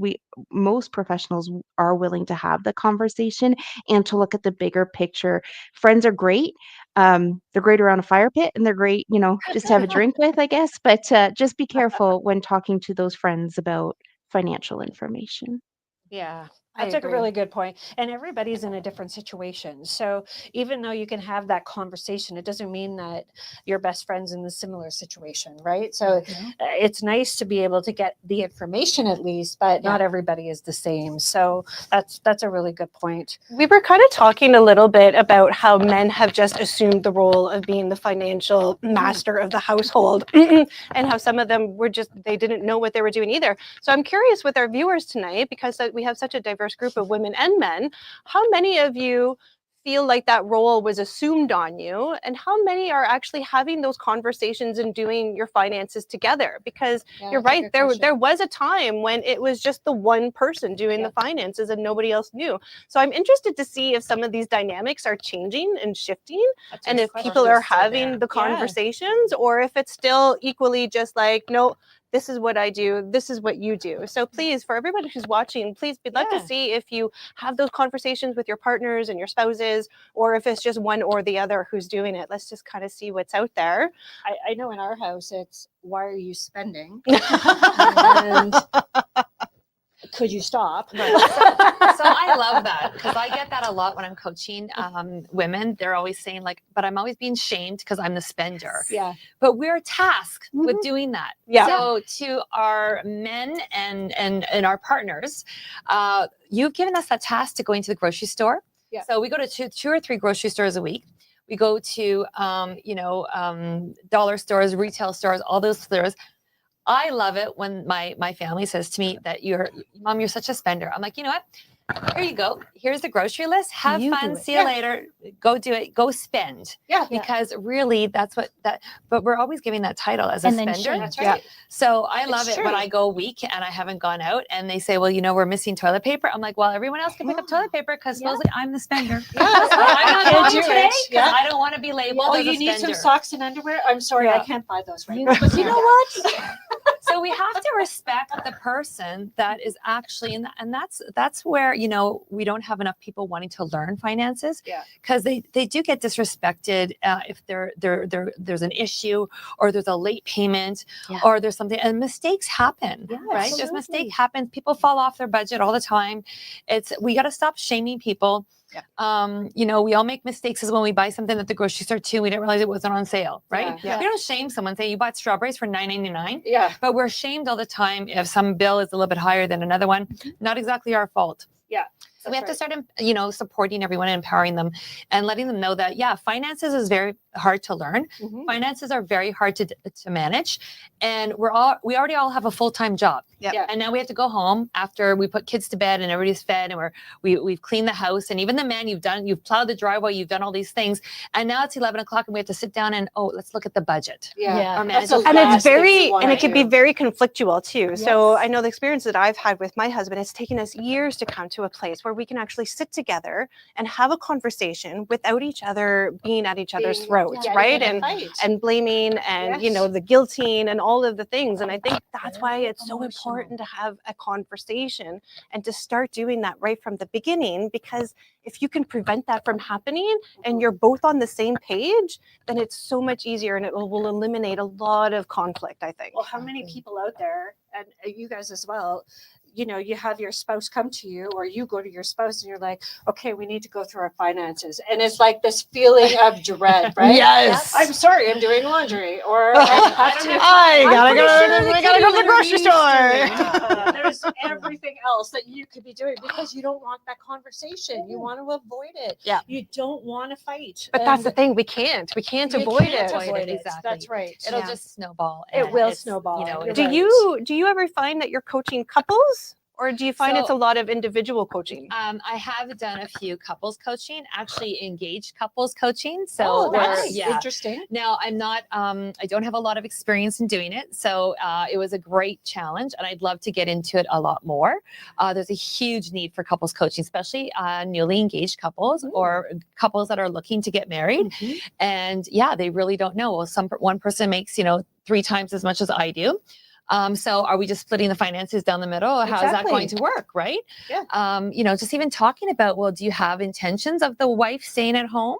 Speaker 8: most professionals are willing to have the conversation and to look at the bigger picture. Friends are great. They're great around a fire pit and they're great, just to have a drink with, I guess. But just be careful when talking to those friends about financial information.
Speaker 5: Yeah.
Speaker 4: I
Speaker 5: That's a
Speaker 4: agree.
Speaker 5: really good point. And everybody's in a different situation. So even though you can have that conversation, it doesn't mean that your best friend's in the similar situation, right? So it's nice to be able to get the information at least, but not everybody is the same. So that's a really good point.
Speaker 4: We were kind of talking a little bit about how men have just assumed the role of being the financial master of the household and how some of them they didn't know what they were doing either. So I'm curious with our viewers tonight, because we have such a diverse group of women and men, how many of you feel like that role was assumed on you, and how many are actually having those conversations and doing your finances together? Because you're right, there was a time when it was just the one person doing the finances and nobody else knew. So I'm interested to see if some of these dynamics are changing and shifting, and if people are having the conversations, or if it's still equally just like, no, this is what I do, this is what you do. So please, for everybody who's watching, please, we'd love to see if you have those conversations with your partners and your spouses, or if it's just one or the other who's doing it. Let's just kind of see what's out there.
Speaker 5: I know in our house, it's, why are you spending? And could you stop?
Speaker 6: So I love that, because I get that a lot when I'm coaching women. They're always saying like, but I'm always being shamed because I'm the spender.
Speaker 5: Yeah.
Speaker 6: But we're tasked with doing that.
Speaker 4: Yeah.
Speaker 6: So to our men and our partners, you've given us that task to go into the grocery store.
Speaker 5: Yeah.
Speaker 6: So we go to two or three grocery stores a week. We go to dollar stores, retail stores, all those stores. I love it when my family says to me that Mom, you're such a spender. I'm like, you know what? Here you go. Here's the grocery list. Have
Speaker 7: You
Speaker 6: fun.
Speaker 7: do it.
Speaker 6: See you later. Go do it. Go spend.
Speaker 5: Yeah.
Speaker 6: Because really that's but we're always giving that title as a
Speaker 7: And then
Speaker 6: spender.
Speaker 7: shame.
Speaker 5: That's right.
Speaker 6: So I love
Speaker 5: It's
Speaker 6: it when
Speaker 5: true.
Speaker 6: I go a week and I haven't gone out and they say, well, we're missing toilet paper. I'm like, well, everyone else can pick up toilet paper because supposedly I'm the spender. So I'm not
Speaker 5: can't
Speaker 6: going
Speaker 5: do
Speaker 6: today
Speaker 5: it.
Speaker 6: because
Speaker 5: Yeah.
Speaker 6: I don't want to be labeled
Speaker 5: Oh,
Speaker 6: as
Speaker 5: you
Speaker 6: a
Speaker 5: need some
Speaker 6: spender.
Speaker 5: socks and underwear? I'm sorry, I can't buy those right now.
Speaker 7: But you know what?
Speaker 6: So So we have to respect the person that is actually in that, and that's where, you know, we don't have enough people wanting to learn finances.
Speaker 5: Yeah.
Speaker 6: Because they do get disrespected if there's an issue, or there's a late payment, or there's something, and mistakes happen.
Speaker 5: Yeah,
Speaker 6: right? There's
Speaker 7: absolutely.
Speaker 6: mistake happens. People fall off their budget all the time. We got to stop shaming people. You know, we all make mistakes as when we buy something at the grocery store too. We didn't realize it wasn't on sale, right?
Speaker 5: Yeah.
Speaker 6: We don't shame someone, say you bought strawberries for $9.99.
Speaker 5: Yeah.
Speaker 6: But we're shamed all the time if some bill is a little bit higher than another one. Not exactly our fault.
Speaker 5: Yeah.
Speaker 6: So we have to start, you know, supporting everyone and empowering them and letting them know that, yeah, finances is very hard to learn. Finances are very hard to manage. And we already all have a full-time job.
Speaker 5: Yeah.
Speaker 6: And now we have to go home after we put kids to bed and everybody's fed, and we've cleaned the house, and even the man you've plowed the driveway, you've done all these things. And now it's 11 o'clock and we have to sit down and, let's look at the budget.
Speaker 5: Yeah.
Speaker 6: Or
Speaker 5: That's
Speaker 6: manage
Speaker 5: a
Speaker 6: the
Speaker 10: And
Speaker 5: last
Speaker 10: it's
Speaker 5: thing
Speaker 10: very,
Speaker 5: you wanna
Speaker 10: and it can be
Speaker 5: do.
Speaker 10: very conflictual too. So
Speaker 7: Yes.
Speaker 10: I know the experience that I've had with my husband, it's taken us years to come to a place where we can actually sit together and have a conversation without each other being at each other's throats,
Speaker 5: Getting
Speaker 10: right?
Speaker 5: in a fight.
Speaker 10: And blaming and, you know, the guilting and all of the things. And I think that's why it's so important to have a conversation and to start doing that right from the beginning, because if you can prevent that from happening and you're both on the same page, then it's so much easier, and it will eliminate a lot of conflict, I think.
Speaker 5: Well, how many people out there, and you guys as well, you know, you have your spouse come to you, or you go to your spouse and you're like, okay, we need to go through our finances. And it's like this feeling of dread, right?
Speaker 10: Yes.
Speaker 5: I'm sorry, I'm doing laundry, or I have to.
Speaker 10: I gotta go.
Speaker 5: we
Speaker 10: gotta go to the grocery store.
Speaker 5: There's everything else that you could be doing because you don't want that conversation. You want to avoid it.
Speaker 10: Yeah.
Speaker 5: You don't want to fight.
Speaker 10: But that's the thing, we can't
Speaker 5: You
Speaker 10: avoid
Speaker 5: can't
Speaker 10: it.
Speaker 5: avoid it.
Speaker 6: Exactly.
Speaker 5: That's right.
Speaker 6: It'll just snowball.
Speaker 5: It
Speaker 6: and
Speaker 5: will
Speaker 6: it's,
Speaker 5: snowball.
Speaker 6: You know,
Speaker 5: You're
Speaker 6: it's-
Speaker 10: Do you ever find that you're coaching couples, or do you find it's
Speaker 6: So-
Speaker 10: a lot of individual coaching?
Speaker 6: I have done a few couples coaching, actually engaged couples coaching. So
Speaker 5: Oh,
Speaker 6: we're-
Speaker 5: that's
Speaker 6: yeah.
Speaker 5: interesting.
Speaker 6: Now I'm not, I don't have a lot of experience in doing it. So it was a great challenge, and I'd love to get into it a lot more. There's a huge need for couples coaching, especially newly engaged couples or couples that are looking to get married. And yeah, they really don't know. Well, one person makes, 3 times as much as I do. So are we just splitting the finances down the middle? How is that going to work? Right.
Speaker 5: Yeah.
Speaker 6: Just even talking about, well, do you have intentions of the wife staying at home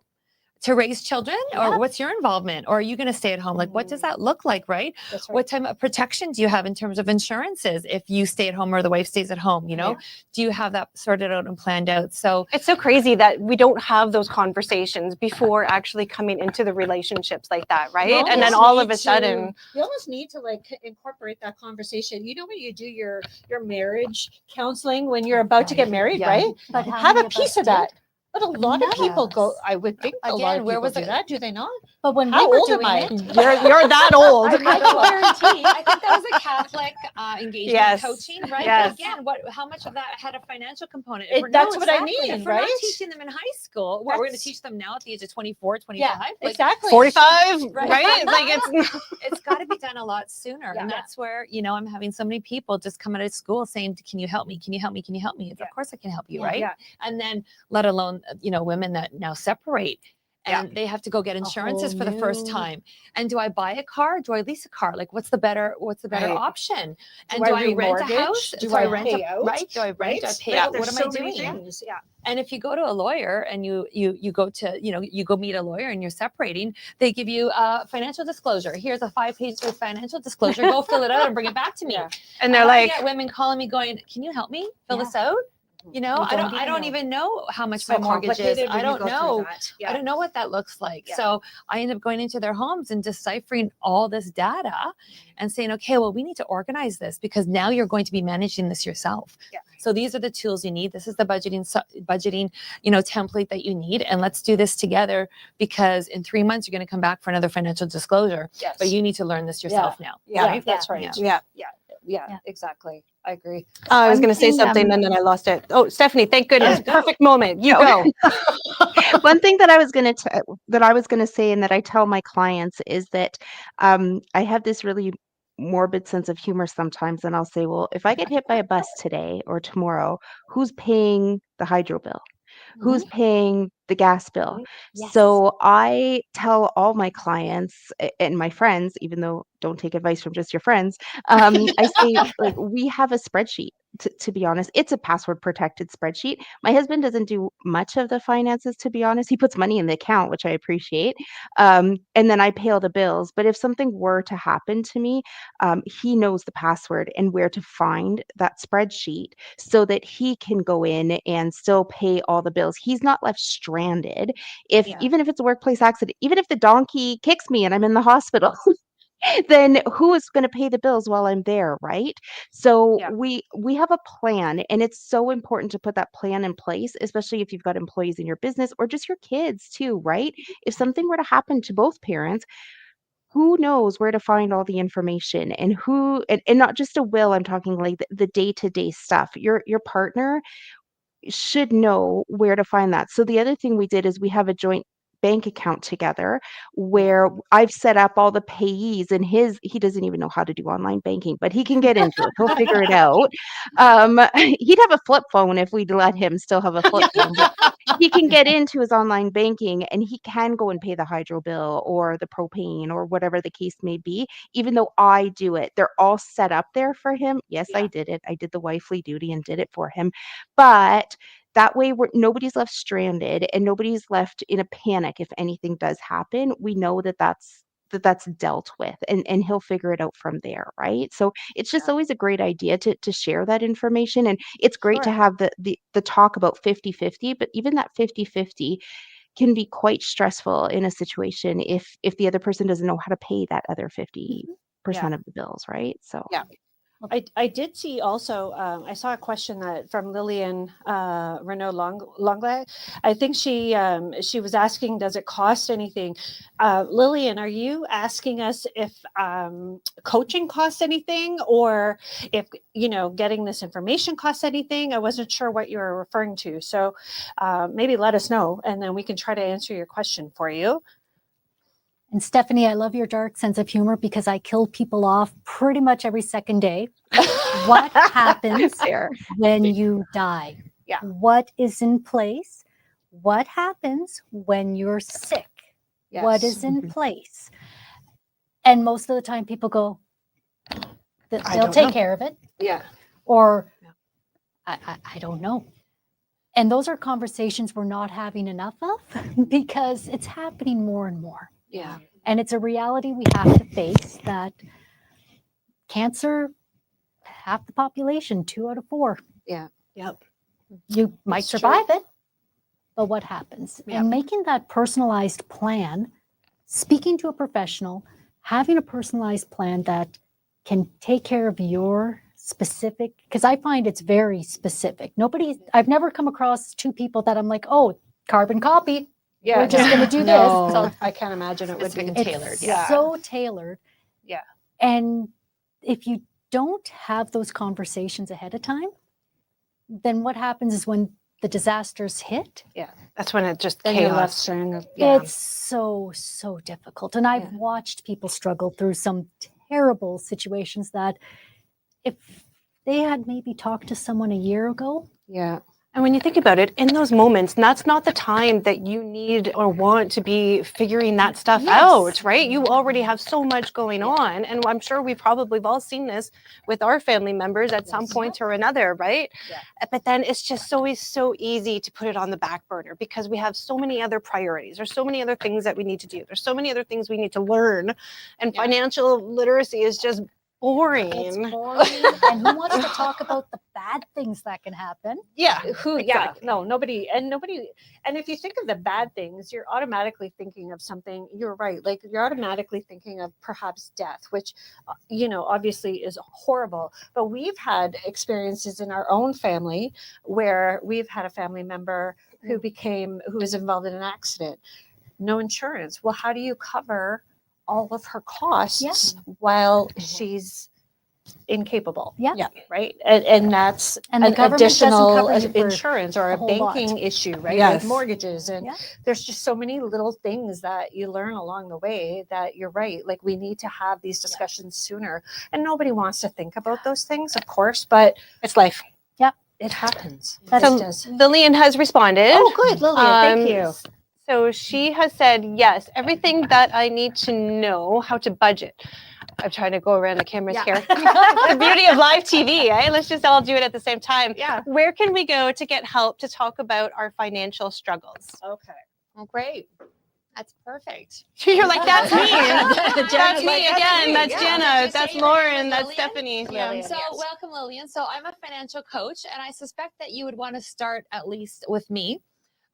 Speaker 6: to raise children, or what's your involvement? Or are you going to stay at home? Like, what does that look like? Right.
Speaker 5: That's right.
Speaker 6: What type of protection do you have in terms of insurances if you stay at home or the wife stays at home? Do you have that sorted out and planned out? So
Speaker 10: It's so crazy that we don't have those conversations before actually coming into the relationships like that, right?
Speaker 5: You
Speaker 10: And then
Speaker 5: almost
Speaker 10: all of
Speaker 5: need
Speaker 10: a sudden,
Speaker 5: you almost need to incorporate that conversation. You know, when you do your marriage counseling when you're about to get married,
Speaker 6: Yeah.
Speaker 5: right?
Speaker 7: But how
Speaker 5: Have
Speaker 7: many
Speaker 5: a
Speaker 7: of
Speaker 5: piece
Speaker 7: us
Speaker 5: of that.
Speaker 7: did?
Speaker 5: But a lot of people go. I would think a lot
Speaker 6: Again,
Speaker 5: of
Speaker 6: where
Speaker 5: people
Speaker 6: was
Speaker 5: do
Speaker 6: it?
Speaker 5: that. Do they not?
Speaker 7: But when
Speaker 5: How
Speaker 7: we were
Speaker 5: old am
Speaker 7: doing
Speaker 5: I?
Speaker 7: it,
Speaker 10: you're that old.
Speaker 6: I can guarantee. I think that was a Catholic engagement
Speaker 10: Yes.
Speaker 6: coaching, right?
Speaker 10: Yes.
Speaker 6: But again, how much of that had a financial component?
Speaker 5: That's what I mean,
Speaker 6: If we're not
Speaker 5: right?
Speaker 6: teaching them in high school, we're going to
Speaker 5: That's-
Speaker 6: teach them now at the age of 24, 25.
Speaker 5: Yeah,
Speaker 6: Like,
Speaker 5: exactly.
Speaker 10: 45,
Speaker 6: Right.
Speaker 10: right? Like it's
Speaker 6: it's got to be done a lot sooner.
Speaker 5: Yeah.
Speaker 6: And that's where, I'm having so many people just come out of school saying, can you help me? Can you help me? Can you help me?
Speaker 5: Yeah.
Speaker 6: Of course I can help you,
Speaker 7: Yeah.
Speaker 6: right?
Speaker 5: Yeah.
Speaker 6: And then let alone, women that now separate. And they have to go get insurances
Speaker 7: whole
Speaker 6: for the first
Speaker 7: new-
Speaker 6: time. And do I buy a car? Do I lease a car? Like, what's the better
Speaker 10: Right.
Speaker 6: option? And
Speaker 5: Do
Speaker 6: do
Speaker 5: I
Speaker 6: I rent a
Speaker 5: remortgage?
Speaker 6: house?
Speaker 5: Do I pay out?
Speaker 6: Right? Do I rent? Do I
Speaker 5: Right?
Speaker 6: pay
Speaker 5: Yeah,
Speaker 6: out? What
Speaker 5: there's
Speaker 6: am I
Speaker 5: so many
Speaker 6: doing?
Speaker 5: things. Yeah.
Speaker 6: And if you go to a lawyer and you go to, you go meet a lawyer and you're separating, they give you a financial disclosure. Here's a 5-page financial disclosure. Go fill it out and bring it back to me.
Speaker 5: Yeah.
Speaker 10: and they're
Speaker 6: I
Speaker 10: like,
Speaker 6: get women calling me going, can you help me fill
Speaker 7: Yeah.
Speaker 6: this out? I
Speaker 7: don't
Speaker 6: don't
Speaker 7: even
Speaker 6: even know how much
Speaker 5: So
Speaker 6: my mortgage is.
Speaker 5: complicated when
Speaker 6: I
Speaker 5: you
Speaker 6: don't
Speaker 5: go through
Speaker 6: know.
Speaker 5: that.
Speaker 6: I
Speaker 5: Yeah.
Speaker 6: don't know what that looks like.
Speaker 5: Yeah.
Speaker 6: So I end up going into their homes and deciphering all this data and saying, okay, well, we need to organize this because now you're going to be managing this yourself.
Speaker 5: Yeah.
Speaker 6: So these are the tools you need. This is the budgeting, template that you need. And let's do this together because in 3 months, you're going to come back for another financial disclosure.
Speaker 5: Yes.
Speaker 6: But you need to learn this yourself now.
Speaker 5: Yeah,
Speaker 6: right?
Speaker 5: that's right.
Speaker 6: Yeah.
Speaker 10: yeah.
Speaker 5: Exactly. I agree.
Speaker 10: I was
Speaker 8: One
Speaker 10: going to say
Speaker 8: thing,
Speaker 10: something and then I lost it. Oh, Stephanie, thank goodness. Perfect moment. You go.
Speaker 8: One thing that I was going to say and that I tell my clients is that I have this really morbid sense of humor sometimes, and I'll say, well, if I get hit by a bus today or tomorrow, who's paying the hydro bill? who's paying the gas bill.
Speaker 6: Yes.
Speaker 8: So I tell all my clients and my friends, even though don't take advice from just your friends, I say, like, we have a spreadsheet. To be honest, it's a password protected spreadsheet. My husband doesn't do much of the finances, to be honest. He puts money in the account, which I appreciate. And then I pay all the bills. But if something were to happen to me, he knows the password and where to find that spreadsheet so that he can go in and still pay all the bills. He's not left stranded. If
Speaker 6: Yeah.
Speaker 8: even if it's a workplace accident, even if the donkey kicks me and I'm in the hospital, then who is going to pay the bills while I'm there, right? So
Speaker 10: Yeah.
Speaker 8: we have a plan, and it's so important to put that plan in place, especially if you've got employees in your business or just your kids too, right? If something were to happen to both parents, who knows where to find all the information and and not just a will, I'm talking like the day-to-day stuff. Your partner should know where to find that. So the other thing we did is we have a joint bank account together where I've set up all the payees, and he doesn't even know how to do online banking, but he can get into it. He'll figure it out. He'd have a flip phone if we'd let him still have a flip phone, but he can get into his online banking and he can go and pay the hydro bill or the propane or whatever the case may be, even though I do it. They're all set up there for him. Yes, I did it. I did the wifely duty and did it for him. But that way, nobody's left stranded and nobody's left in a panic if anything does happen. We know that that's dealt with, and he'll figure it out from there, right? So it's just always a great idea to share that information, and it's great to have the talk about 50-50, but even that 50-50 can be quite stressful in a situation if the other person doesn't know how to pay that other 50% of the bills, right? So
Speaker 10: Yeah. I did see also, I saw a question from Lillian Renaud Longley. I think she was asking, does it cost anything? Lillian, are you asking us if coaching costs anything, or if, getting this information costs anything? I wasn't sure what you were referring to. So maybe let us know, and then we can try to answer your question for you.
Speaker 7: And Stephanie, I love your dark sense of humor because I kill people off pretty much every second day. What happens when you die?
Speaker 10: Yeah.
Speaker 7: What is in place? What happens when you're sick?
Speaker 10: Yes.
Speaker 7: What is in place? And most of the time people go, they'll take care of it.
Speaker 10: Yeah.
Speaker 7: Or I don't know. And those are conversations we're not having enough of because it's happening more and more.
Speaker 10: Yeah.
Speaker 7: And it's a reality we have to face, that cancer, half the population, 2 out of 4.
Speaker 10: Yeah. Yep.
Speaker 7: You might survive it, but what happens?
Speaker 10: Yep.
Speaker 7: And making that personalized plan, speaking to a professional, having a personalized plan that can take care of your specific, because I find it's very specific. I've never come across 2 people that I'm like, oh, carbon copy.
Speaker 10: Yeah,
Speaker 7: We're just going to do
Speaker 10: no,
Speaker 7: this. So
Speaker 10: I can't imagine it would be
Speaker 6: tailored.
Speaker 7: it's so tailored.
Speaker 10: Yeah.
Speaker 7: And if you don't have those conversations ahead of time, then what happens is when the disasters hit,
Speaker 10: that's when it just
Speaker 6: Then you're
Speaker 10: chaos.
Speaker 6: left stranded.
Speaker 7: it's so difficult. And I've watched people struggle through some terrible situations that if they had maybe talked to someone a year ago.
Speaker 10: Yeah. And when you think about it, in those moments, that's not the time that you need or want to be figuring that stuff out, right? You already have so much going on. And I'm sure we've all seen this with our family members at some point or another, right?
Speaker 6: Yeah.
Speaker 10: But then it's just always so easy to put it on the back burner because we have so many other priorities. There's so many other things that we need to do. There's so many other things we need to learn. And financial literacy is just boring.
Speaker 7: It's boring. And who wants to talk about the bad things that can happen?
Speaker 10: Yeah.
Speaker 5: Nobody. And if you think of the bad things, you're automatically thinking of something. You're right. Like you're automatically thinking of perhaps death, which, obviously is horrible. But we've had experiences in our own family where we've had a family member who was involved in an accident. No insurance. Well, how do you cover all of her costs while she's incapable? Right. And that's
Speaker 7: And the
Speaker 5: an
Speaker 7: government doesn't
Speaker 5: additional
Speaker 7: cover you for
Speaker 5: insurance or a
Speaker 7: whole lot.
Speaker 5: banking issue, right?
Speaker 10: Yes.
Speaker 5: With mortgages. And there's just so many little things that you learn along the way that you're right. Like we need to have these discussions sooner. And nobody wants to think about those things, of course, but
Speaker 10: It's life.
Speaker 5: It happens.
Speaker 10: So Lillian has responded.
Speaker 9: Oh, good, Lillian. Thank you.
Speaker 10: So she has said, yes, everything that I need to know how to budget. I'm trying to go around the cameras here. The beauty of live TV, eh? Let's just all do it at the same time.
Speaker 9: Yeah.
Speaker 10: Where can we go to get help to talk about our financial struggles?
Speaker 5: Okay.
Speaker 6: Oh, great. That's perfect.
Speaker 10: You're like, that's me. That's me
Speaker 9: like, that's
Speaker 10: again.
Speaker 9: me.
Speaker 10: That's
Speaker 6: Yeah.
Speaker 10: Jenna.
Speaker 6: Just
Speaker 10: That's
Speaker 6: so you know,
Speaker 10: Lauren. That's
Speaker 6: Lillian.
Speaker 10: Stephanie.
Speaker 9: Lillian.
Speaker 6: So
Speaker 9: Yes.
Speaker 6: welcome, Lillian. So I'm a financial coach, and I suspect that you would want to start at least with me.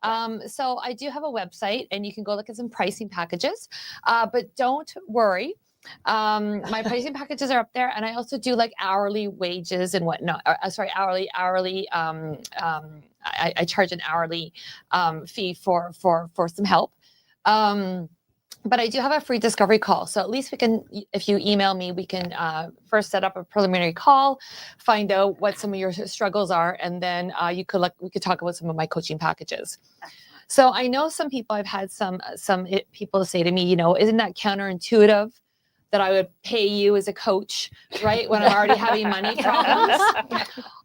Speaker 6: So I do have a website, and you can go look at some pricing packages. But don't worry. My pricing packages are up there, and I also do like hourly wages and whatnot. Hourly. I charge an hourly fee for some help. But I do have a free discovery call. So at least we can, if you email me, we can first set up a preliminary call, find out what some of your struggles are, and then we could talk about some of my coaching packages. So I know some people, I've had some people say to me, you know, isn't that counterintuitive that I would pay you as a coach, right? When I'm already having money problems.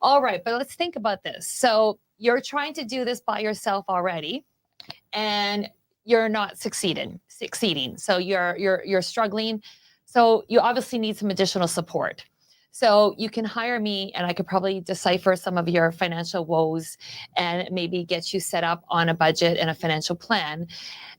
Speaker 6: All right, but let's think about this. So you're trying to do this by yourself already, and you're not succeeding. So you're struggling. So you obviously need some additional support. So you can hire me, and I could probably decipher some of your financial woes and maybe get you set up on a budget and a financial plan.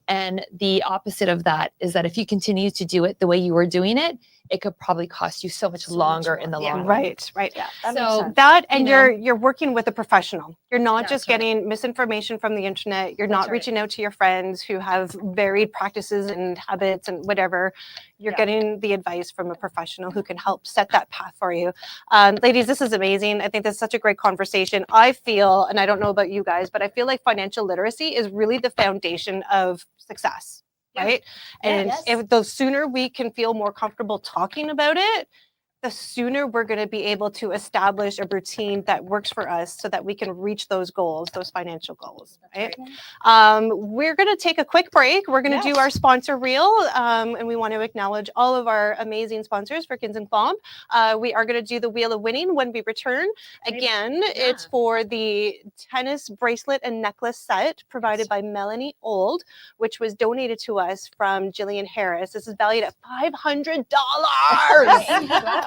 Speaker 6: And the opposite of that is that if you continue to do it the way you were doing it, it could probably cost you so much longer in the long run.
Speaker 10: Right.
Speaker 5: Yeah. That makes
Speaker 6: So
Speaker 5: sense.
Speaker 10: That, and
Speaker 6: You know.
Speaker 10: you're working with a professional. You're not just
Speaker 6: That's right.
Speaker 10: getting misinformation from the internet. You're
Speaker 6: That's
Speaker 10: not
Speaker 6: right.
Speaker 10: reaching out to your friends who have varied practices and habits and whatever. You're getting the advice from a professional who can help set that path for you. Ladies, this is amazing. I think this is such a great conversation. I feel, and I don't know about you guys, but I feel like financial literacy is really the foundation of success. Right. And
Speaker 6: yes.
Speaker 10: if the sooner we can feel more comfortable talking about it, the sooner we're going to be able to establish a routine that works for us so that we can reach those goals, those financial goals. Right. We're going to take a quick break. We're going to do our sponsor reel, and we want to acknowledge all of our amazing sponsors for c.o.u.n.t. We are going to do the Wheel of Winning when we return. Again, it's for the tennis bracelet and necklace set provided by Melanie Auld, which was donated to us from Jillian Harris. This is valued at $500.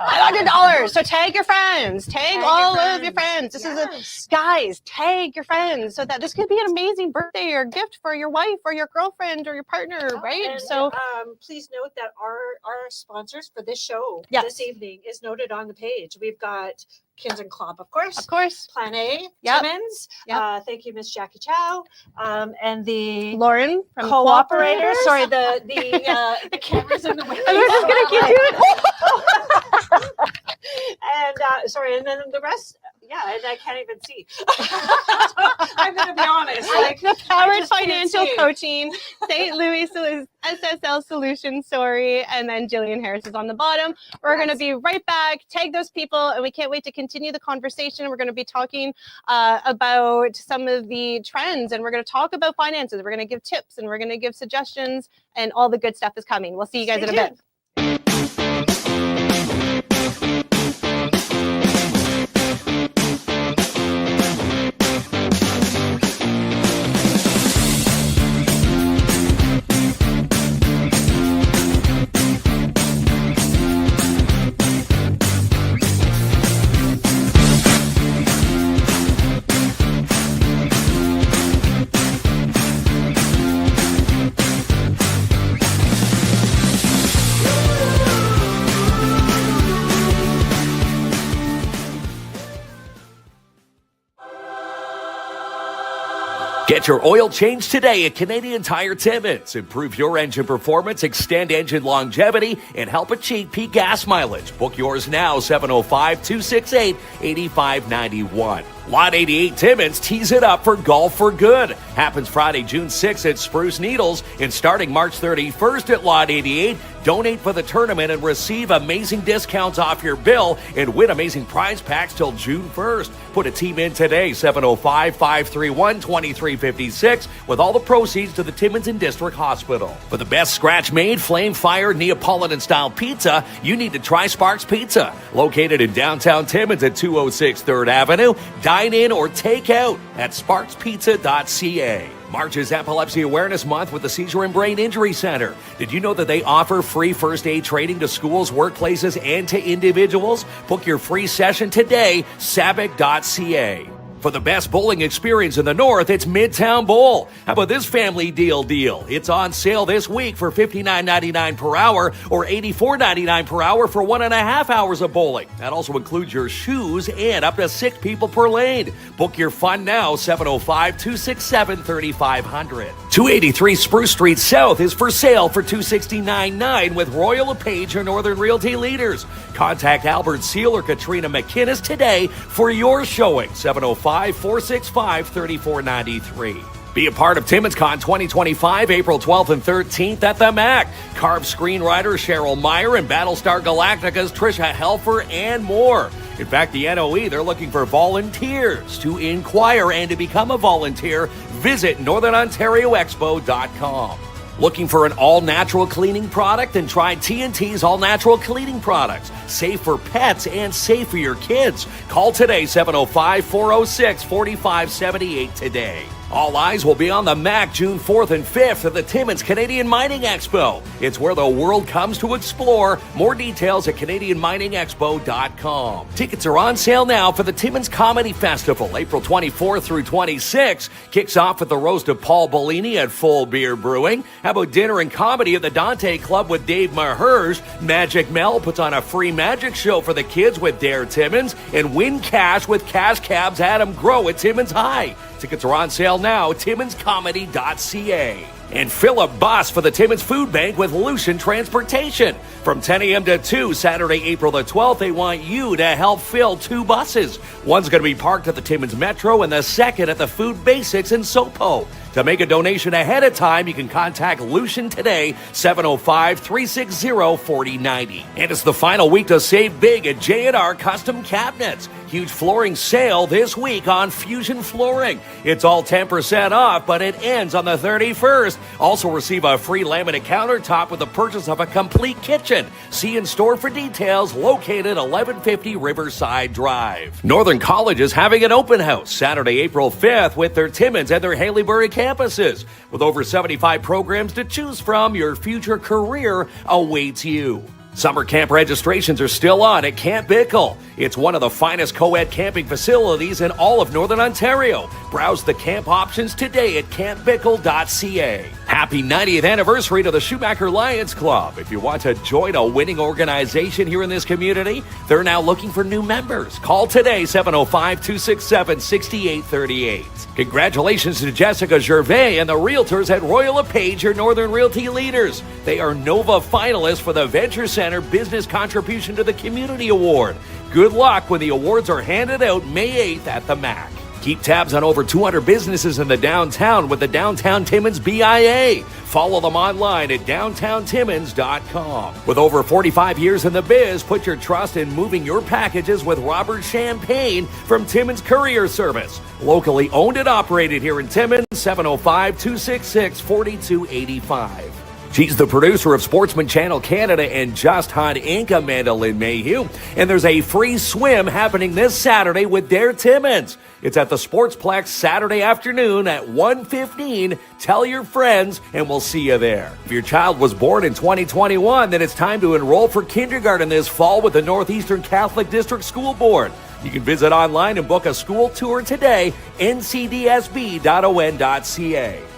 Speaker 10: $500. So tag your friends. Tag all of your friends. This is guys, tag your friends so that this could be an amazing birthday or gift for your wife or your girlfriend or your partner, right?
Speaker 5: And,
Speaker 10: So
Speaker 5: please note that our sponsors for this show
Speaker 10: Yes.
Speaker 5: this evening is noted on the page. We've got c.o.u.n.t.
Speaker 10: of course,
Speaker 5: Plan A,
Speaker 10: Yep.
Speaker 5: Timmins.
Speaker 10: Yep.
Speaker 5: Thank you, Miss Jackie Chow, and the
Speaker 10: Lauren from
Speaker 5: co-operator.
Speaker 10: Cooperators.
Speaker 5: Sorry, the cameras in the way.
Speaker 10: I was just gonna keep doing
Speaker 5: And sorry, and then the rest. Yeah, and I can't even see. I'm going to be honest. Like,
Speaker 10: the
Speaker 5: I
Speaker 10: Powered
Speaker 5: just can't
Speaker 10: Financial
Speaker 5: see.
Speaker 10: Coaching, St. Louis SSL Solutions, and then Jillian Harris is on the bottom. We're going to be right back. Tag those people, and we can't wait to continue the conversation. We're going to be talking about some of the trends, and we're going to talk about finances. We're going to give tips, and we're going to give suggestions, and all the good stuff is coming. We'll see you guys in a bit.
Speaker 11: Get your oil change today at Canadian Tire Timmins. Improve your engine performance, extend engine longevity, and help achieve peak gas mileage. Book yours now, 705-268-8591. Lot 88 Timmins tees it up for Golf for Good. Happens Friday, June 6th at Spruce Needles, and starting March 31st at Lot 88. Donate for the tournament and receive amazing discounts off your bill and win amazing prize packs till June 1st. Put a team in today, 705-531-2356, with all the proceeds to the Timmins and District Hospital. For the best scratch-made, flame-fired Neapolitan-style pizza, you need to try Sparks Pizza. Located in downtown Timmins at 206 3rd Avenue. dine in or take out at sparkspizza.ca. March is Epilepsy Awareness Month with the Seizure and Brain Injury Center. Did you know that they offer free first aid training to schools, workplaces, and to individuals? Book your free session today, sabic.ca. For the best bowling experience in the North, it's Midtown Bowl. How about this family deal? It's on sale this week for $59.99 per hour or $84.99 per hour for 1.5 hours of bowling. That also includes your shoes and up to 6 people per lane. Book your fun now, 705-267-3500. 283 Spruce Street South is for sale for $269.9 with Royal LePage, your Northern Realty leaders. Contact Albert Seal or Katrina McInnes today for your showing, 705-465-3493. Be a part of Timmins Con 2025, April 12th and 13th at the MAC. Carb screenwriter Cheryl Meyer and Battlestar Galactica's Trisha Helfer and more. In fact, the NOE, they're looking for volunteers. To inquire and to become a volunteer, visit northernontarioexpo.com. Looking for an all-natural cleaning product? Then try T&T's all-natural cleaning products. Safe for pets and safe for your kids. Call today, 705-406-4578 today. All eyes will be on the MAC June 4th and 5th at the Timmins Canadian Mining Expo. It's where the world comes to explore. More details at CanadianMiningExpo.com. Tickets are on sale now for the Timmins Comedy Festival, April 24th through 26th. Kicks off with the roast of Paul Bellini at Full Beer Brewing. How about dinner and comedy at the Dante Club with Dave Maherge? Magic Mel puts on a free magic show for the kids with Dare Timmins. And win cash with Cash Cab's Adam Grow at Timmins High. Tickets are on sale now, timminscomedy.ca. And fill a bus for the Timmins Food Bank with Lucian Transportation. From 10 a.m. to 2, Saturday, April the 12th, they want you to help fill 2 buses. One's going to be parked at the Timmins Metro and the second at the Food Basics in Sopo. To make a donation ahead of time, you can contact Lucian today, 705-360-4090. And it's the final week to save big at J&R Custom Cabinets. Huge flooring sale this week on Fusion Flooring. It's all 10% off, but it ends on the 31st. Also receive a free laminate countertop with the purchase of a complete kitchen. See in store for details, located 1150 Riverside Drive. Northern College is having an open house Saturday, April 5th with their Timmins and their Haleybury campuses. With over 75 programs to choose from, your future career awaits you. Summer camp registrations are still on at Camp Bickle. It's one of the finest co-ed camping facilities in all of Northern Ontario. Browse the camp options today at campbickle.ca. Happy 90th anniversary to the Schumacher Lions Club. If you want to join a winning organization here in this community, they're now looking for new members. Call today, 705-267-6838. Congratulations to Jessica Gervais and the Realtors at Royal LePage, your Northern Realty leaders. They are Nova finalists for the Venture Center Business Contribution to the Community Award. Good luck when the awards are handed out May 8th at the MAC. Keep tabs on over 200 businesses in the downtown with the Downtown Timmins BIA. Follow them online at downtowntimmins.com. With over 45 years in the biz, put your trust in moving your packages with Robert Champagne from Timmins Courier Service. Locally owned and operated here in Timmins, 705-266-4285. She's the producer of Sportsman Channel Canada and Just Hunt Inc., Amanda Lynn Mayhew. And there's a free swim happening this Saturday with Dare Timmins. It's at the Sportsplex Saturday afternoon at 1:15. Tell your friends and we'll see you there. If your child was born in 2021, then it's time to enroll for kindergarten this fall with the Northeastern Catholic District School Board. You can visit online and book a school tour today, ncdsb.on.ca.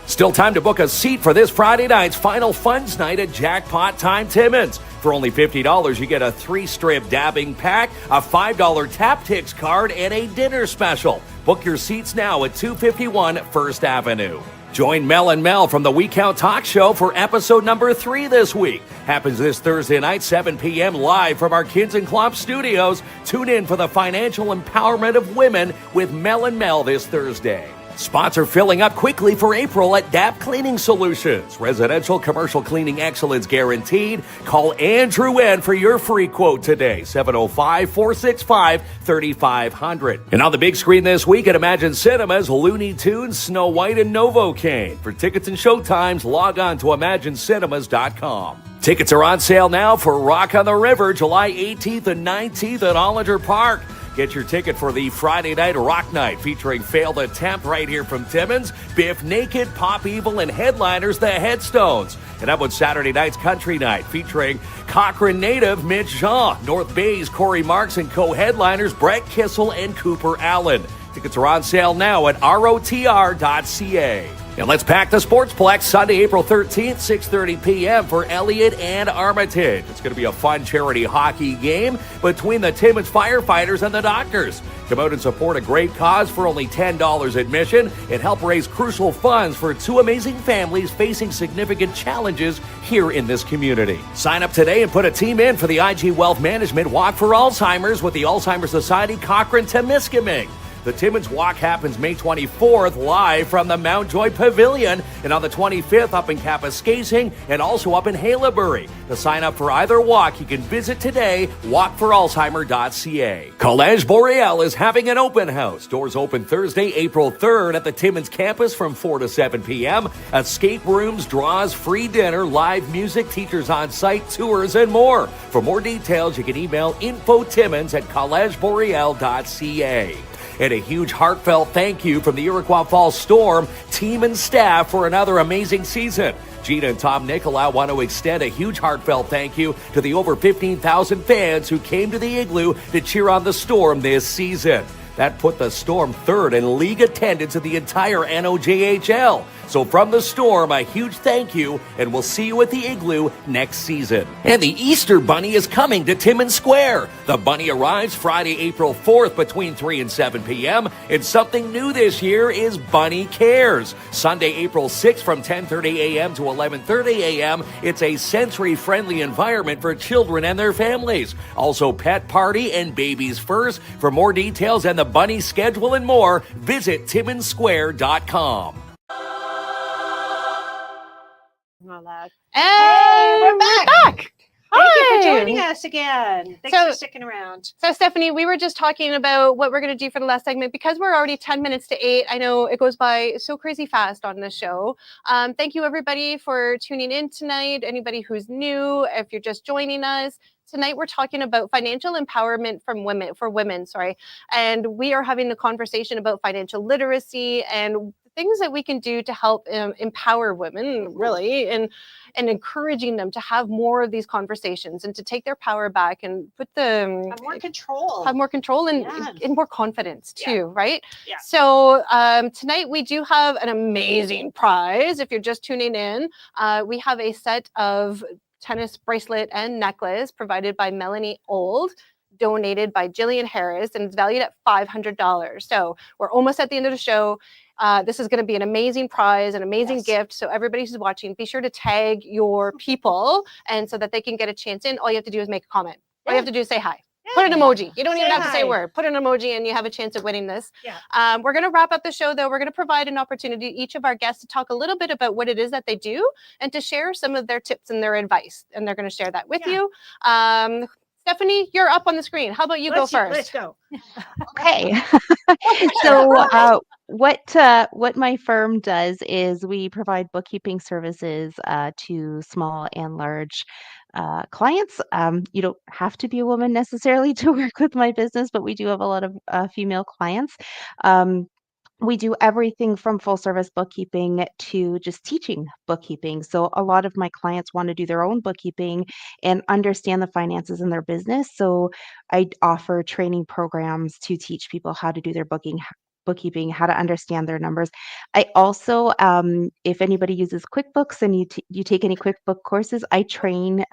Speaker 11: Still time to book a seat for this Friday night's final funds night at Jackpot Time Timmins. For only $50, you get a 3-strip dabbing pack, a $5 Tap-Tix card, and a dinner special. Book your seats now at 251 First Avenue. Join Mel and Mel from the We Count Talk Show for episode number 3 this week. Happens this Thursday night, 7 p.m. live from our Kids and Club studios. Tune in for the financial empowerment of women with Mel and Mel this Thursday. Spots are filling up quickly for April at DAP Cleaning Solutions. Residential, commercial cleaning excellence guaranteed. Call Andrew N. for your free quote today, 705-465-3500. And on the big screen this week at Imagine Cinemas, Looney Tunes, Snow White, and Novocaine. For tickets and showtimes, log on to imaginecinemas.com. Tickets are on sale now for Rock on the River, July 18th and 19th at Ollinger Park. Get your ticket for the Friday Night Rock Night featuring Failed Attempt right here from Timmins, Biff Naked, Pop Evil, and headliners The Headstones. And up on Saturday night's Country Night featuring Cochrane native Mitch Jean, North Bay's Corey Marks, and co-headliners Brett Kissel and Cooper Allen. Tickets are on sale now at rotr.ca. And let's pack the Sportsplex Sunday, April 13th, 6:30 p.m. for Elliott and Armitage. It's going to be a fun charity hockey game between the Timmins firefighters and the doctors. Come out and support a great cause for only $10 admission and help raise crucial funds for two amazing families facing significant challenges here in this community. Sign up today and put a team in for the IG Wealth Management Walk for Alzheimer's with the Alzheimer's Society Cochrane-Temiskaming. The Timmins Walk happens May 24th live from the Mount Joy Pavilion and on the 25th up in Kapuskasing and also up in Haileybury. To sign up for either walk, you can visit today, walkforalzheimer.ca. College Boreal is having an open house. Doors open Thursday, April 3rd at the Timmins campus from 4 to 7 p.m. Escape rooms, draws, free dinner, live music, teachers on site, tours, and more. For more details, you can email infotimmins@collegeboreal.ca. And a huge heartfelt thank you from the Iroquois Falls Storm team and staff for another amazing season. Gina and Tom Nicolau want to extend a huge heartfelt thank you to the over 15,000 fans who came to the Igloo to cheer on the Storm this season. That put the Storm third in league attendance in the entire NOJHL. So from the Storm, a huge thank you, and we'll see you at the Igloo next season. And the Easter Bunny is coming to Timmins Square. The Bunny arrives Friday, April 4th between 3 and 7 p.m. And something new this year is Bunny Cares. Sunday, April 6th from 10:30 a.m. to 11:30 a.m. It's a sensory-friendly environment for children and their families. Also pet party and babies first. For more details and the Bunny schedule and more, visit timminsquare.com.
Speaker 10: And
Speaker 5: we're back.
Speaker 10: Hi.
Speaker 5: Thank you for joining us again. Thanks for sticking around.
Speaker 10: So Stephanie, we were just talking about what we're going to do for the last segment because we're already 10 minutes to 8. I know it goes by so crazy fast on this show. Thank you everybody for tuning in tonight. Anybody who's new, if you're just joining us. Tonight we're talking about financial empowerment for women, and we are having the conversation about financial literacy and things that we can do to help empower women, really, and encouraging them to have more of these conversations and to take their power back and put them
Speaker 5: Have more control.
Speaker 10: and,
Speaker 5: Yes.
Speaker 10: and more confidence too, right?
Speaker 5: Yeah.
Speaker 10: So tonight we do have an amazing prize. If you're just tuning in, we have a set of tennis bracelet and necklace provided by Melanie Auld, donated by Jillian Harris, and it's valued at $500. So we're almost at the end of the show. This is going to be an amazing prize, an amazing gift. So everybody who's watching, be sure to tag your people, and so that they can get a chance in. All you have to do is make a comment. All you have to do is say hi. Put an emoji. You don't even have to say a word. Put an emoji and you have a chance of winning this.
Speaker 5: Yeah.
Speaker 10: We're going to wrap up the show, though. We're going to provide an opportunity to each of our guests to talk a little bit about what it is that they do and to share some of their tips and their advice. And they're going to share that with you. Stephanie, you're up on the screen. How about you go first?
Speaker 5: Let's go.
Speaker 8: Okay. So what my firm does is we provide bookkeeping services to small and large clients. You don't have to be a woman necessarily to work with my business, but we do have a lot of female clients. We do everything from full service bookkeeping to just teaching bookkeeping. So a lot of my clients want to do their own bookkeeping and understand the finances in their business. So I offer training programs to teach people how to do their bookkeeping, how to understand their numbers. I also, if anybody uses QuickBooks and you take any QuickBooks courses, I train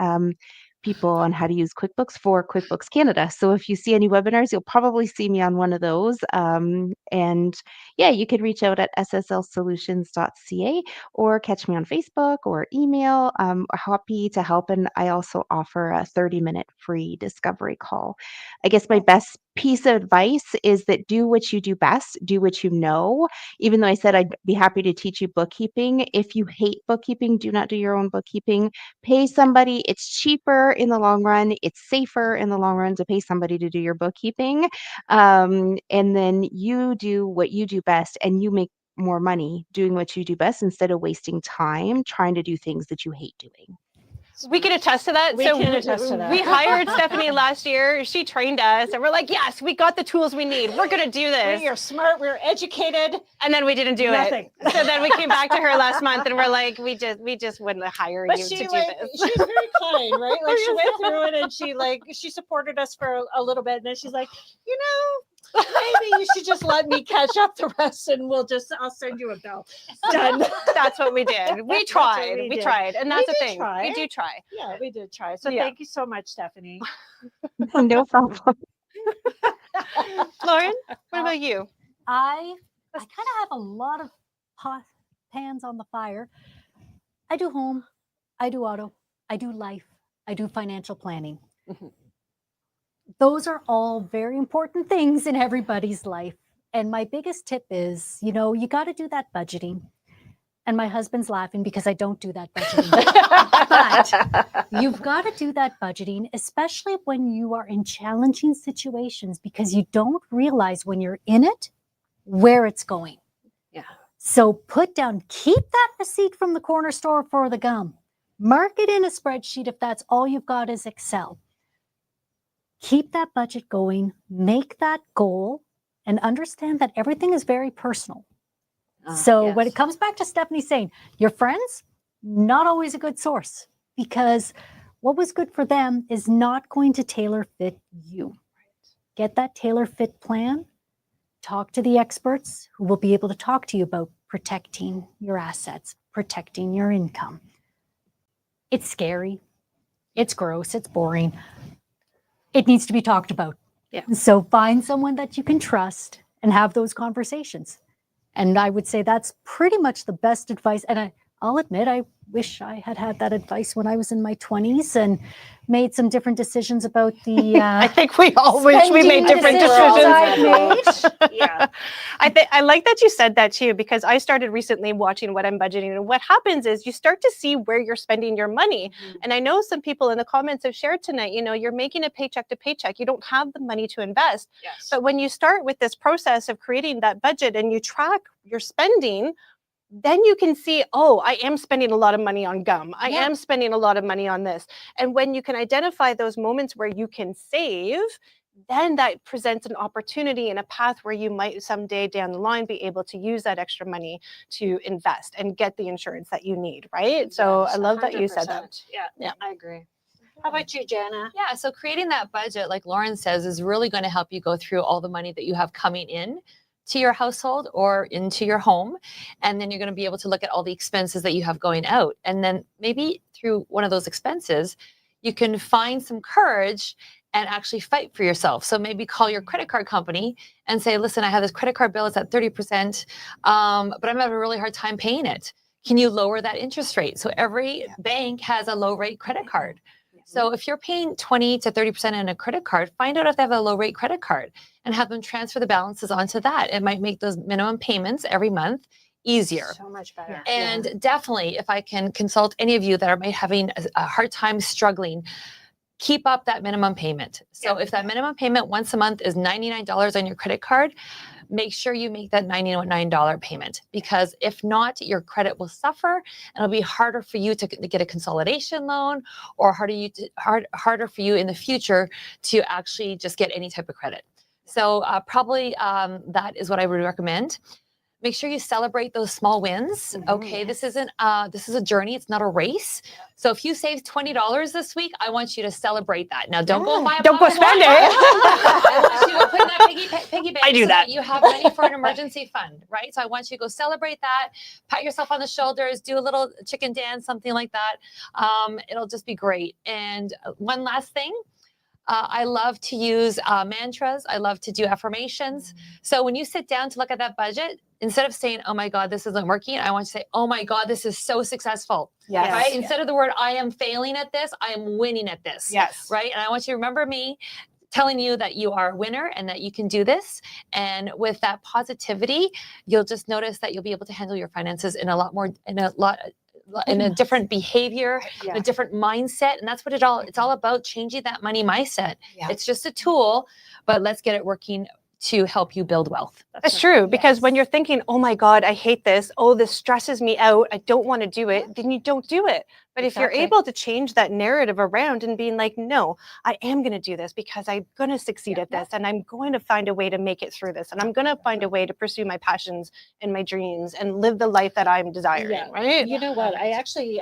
Speaker 8: people on how to use QuickBooks for QuickBooks Canada. So if you see any webinars, you'll probably see me on one of those. And yeah, you can reach out at sslsolutions.ca or catch me on Facebook or email. I'm happy to help. And I also offer a 30-minute free discovery call. I guess my best piece of advice is that do what you do best, do what you know. Even though I said I'd be happy to teach you bookkeeping, if you hate bookkeeping, do not do your own bookkeeping. Pay somebody. It's cheaper in the long run. It's safer in the long run to pay somebody to do your bookkeeping. And then you do what you do best and you make more money doing what you do best instead of wasting time trying to do things that you hate doing.
Speaker 10: We can attest to that.
Speaker 9: We can attest to that.
Speaker 10: We hired Stephanie last year. She trained us, and we're like, yes, we got the tools we need. We're gonna do this.
Speaker 9: We are smart. We're educated.
Speaker 10: And then we didn't do
Speaker 9: Nothing.
Speaker 10: it. So then we came back to her last month, and we're like, we just wouldn't hire
Speaker 9: But
Speaker 10: you
Speaker 9: she
Speaker 10: to do
Speaker 9: like
Speaker 10: this.
Speaker 9: she's very kind, right? Like she went through it and she supported us for a little bit, and then she's like, maybe you should just let me catch up the rest, and I'll send you a bill. Done.
Speaker 10: That's what we did. We tried. We
Speaker 9: did.
Speaker 10: tried, and that's the
Speaker 9: did
Speaker 10: thing.
Speaker 9: try.
Speaker 10: We do try.
Speaker 9: Yeah, we did try. So
Speaker 10: Yeah.
Speaker 9: thank you so much, Stephanie.
Speaker 8: No problem.
Speaker 10: Lauren, what about you?
Speaker 7: I kind of have a lot of pans on the fire. I do home, I do auto, I do life, I do financial planning.
Speaker 10: Mhm.
Speaker 7: Those are all very important things in everybody's life. And my biggest tip is, you got to do that budgeting. And my husband's laughing because I don't do that budgeting. But you've got to do that budgeting, especially when you are in challenging situations, because you don't realize when you're in it where it's going.
Speaker 10: Yeah.
Speaker 7: So keep that receipt from the corner store for the gum. Mark it in a spreadsheet if that's all you've got is Excel. Keep that budget going, make that goal, and understand that everything is very personal. So when it comes back to Stephanie saying, your friends, not always a good source, because what was good for them is not going to tailor fit you. Get that tailor fit plan, talk to the experts who will be able to talk to you about protecting your assets, protecting your income. It's scary, it's gross, it's boring. It needs to be talked about.
Speaker 10: Yeah.
Speaker 7: So find someone that you can trust and have those conversations. And I would say that's pretty much the best advice. And I'll admit, I wish I had had that advice when I was in my 20s and made some different decisions about the
Speaker 10: I think we all wish we made different
Speaker 7: decisions.
Speaker 9: Yeah.
Speaker 10: I like that you said that too, because I started recently watching What I'm Budgeting, and what happens is you start to see where you're spending your money. And I know some people in the comments have shared tonight, you're making a paycheck to paycheck. You don't have the money to invest.
Speaker 9: Yes.
Speaker 10: But when you start with this process of creating that budget and you track your spending, then you can see, oh, I am spending a lot of money on gum. I am spending a lot of money on this. And when you can identify those moments where you can save, then that presents an opportunity and a path where you might someday down the line be able to use that extra money to invest and get the insurance that you need, right? So I love that you said that.
Speaker 9: 100%. Yeah,
Speaker 10: Yeah.
Speaker 9: I agree. How about you, Jana?
Speaker 6: Yeah, so creating that budget, like Lauren says, is really going to help you go through all the money that you have coming in to your household or into your home. And then you're going to be able to look at all the expenses that you have going out. And then maybe through one of those expenses, you can find some courage and actually fight for yourself. So maybe call your credit card company and say, listen, I have this credit card bill, it's at 30%, but I'm having a really hard time paying it. Can you lower that interest rate? So every bank has a low rate credit card. So if you're paying 20 to 30% in a credit card, find out if they have a low rate credit card and have them transfer the balances onto that. It might make those minimum payments every month easier.
Speaker 9: So much better.
Speaker 6: And definitely, if I can consult any of you that are having a hard time struggling, keep up that minimum payment. So if that minimum payment once a month is $99 on your credit card, make sure you make that $99 payment, because if not, your credit will suffer and it'll be harder for you to get a consolidation loan, or harder for you in the future to actually just get any type of credit. So probably that is what I would recommend. Make sure you celebrate those small wins. Okay, this is a journey. It's not a race. So if you save $20 this week, I want you to celebrate that. Now, don't go buy a
Speaker 10: Don't go
Speaker 6: bottle of
Speaker 10: spend
Speaker 6: wine.
Speaker 10: it.
Speaker 6: I want you to put in that piggy bank.
Speaker 10: I do
Speaker 6: so
Speaker 10: that.
Speaker 6: you have money for an emergency fund, right? So I want you to go celebrate that. Pat yourself on the shoulders. Do a little chicken dance, something like that. It'll just be great. And one last thing. I love to use mantras. I love to do affirmations. So when you sit down to look at that budget, instead of saying, oh my God, this isn't working, I want you to say, oh my God, this is so successful.
Speaker 10: Yes.
Speaker 6: Right? Instead of the word, I am failing at this, I am winning at this.
Speaker 10: Yes.
Speaker 6: Right? And I want you to remember me telling you that you are a winner and that you can do this. And with that positivity, you'll just notice that you'll be able to handle your finances in a different behavior, a different mindset. And that's what it's all about, changing that money mindset.
Speaker 10: Yeah.
Speaker 6: It's just a tool, but let's get it working to help you build wealth.
Speaker 10: That's true, because when you're thinking, oh my God, I hate this, oh, this stresses me out, I don't want to do it, then you don't do it. But if you're able to change that narrative around and being like, no, I am going to do this because I'm going to succeed at this, and I'm going to find a way to make it through this, and I'm going to find a way to pursue my passions and my dreams and live the life that I'm desiring, right?
Speaker 5: You know what? I actually,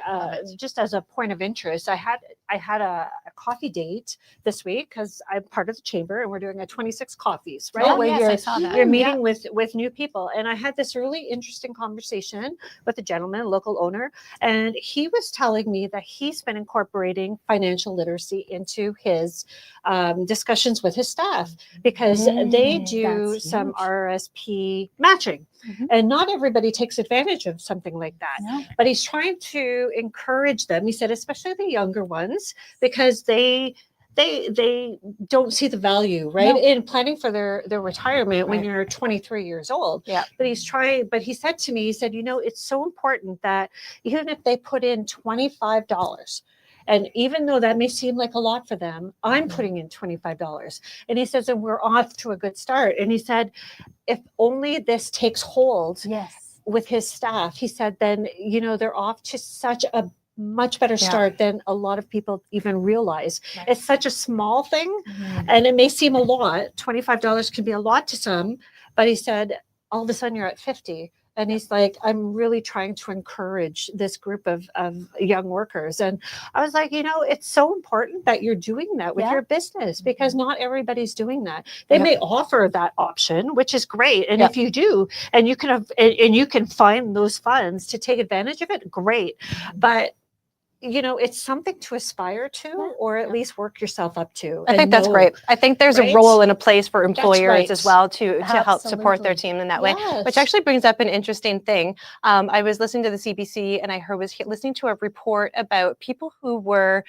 Speaker 5: just as a point of interest, I had a coffee date this week because I'm part of the chamber and we're doing a 26 coffees, right?
Speaker 6: Oh,
Speaker 5: Where
Speaker 6: yes, I saw that.
Speaker 5: you're meeting with new people. And I had this really interesting conversation with a gentleman, a local owner, and he was telling me that he's been incorporating financial literacy into his discussions with his staff because they do
Speaker 7: That's
Speaker 5: some
Speaker 7: huge.
Speaker 5: RSP matching. And not everybody takes advantage of something like that.
Speaker 7: No.
Speaker 5: But he's trying to encourage them. He said, especially the younger ones, because they don't see the value, right,
Speaker 7: No.
Speaker 5: in planning for their retirement when
Speaker 10: Right.
Speaker 5: you're 23 years old.
Speaker 10: Yeah.
Speaker 5: But he said to me, he said, it's so important that even if they put in $25, and even though that may seem like a lot for them, I'm putting in $25. And he says, and we're off to a good start. And he said, if only this takes hold
Speaker 7: Yes.
Speaker 5: with his staff, he said, then, they're off to such a much better start than a lot of people even realize.
Speaker 6: Right.
Speaker 5: It's such a small thing, and it may seem a lot. $25 can be a lot to some, but he said, all of a sudden you're at 50. And he's like, I'm really trying to encourage this group of young workers. And I was like, it's so important that you're doing that with
Speaker 7: Yeah.
Speaker 5: your business because not everybody's doing that. They may offer that option, which is great. And if you do, and you can find those funds to take advantage of it, great. But it's something to aspire to, or at least work yourself up to.
Speaker 10: I think that's great. I think there's
Speaker 5: right?
Speaker 10: a role and a place for employers
Speaker 5: right.
Speaker 10: as well to help support their
Speaker 7: Absolutely.
Speaker 10: team in that way, which
Speaker 5: Yes.
Speaker 10: actually brings up an interesting thing. I was listening to the CBC and I was listening to a report about people who were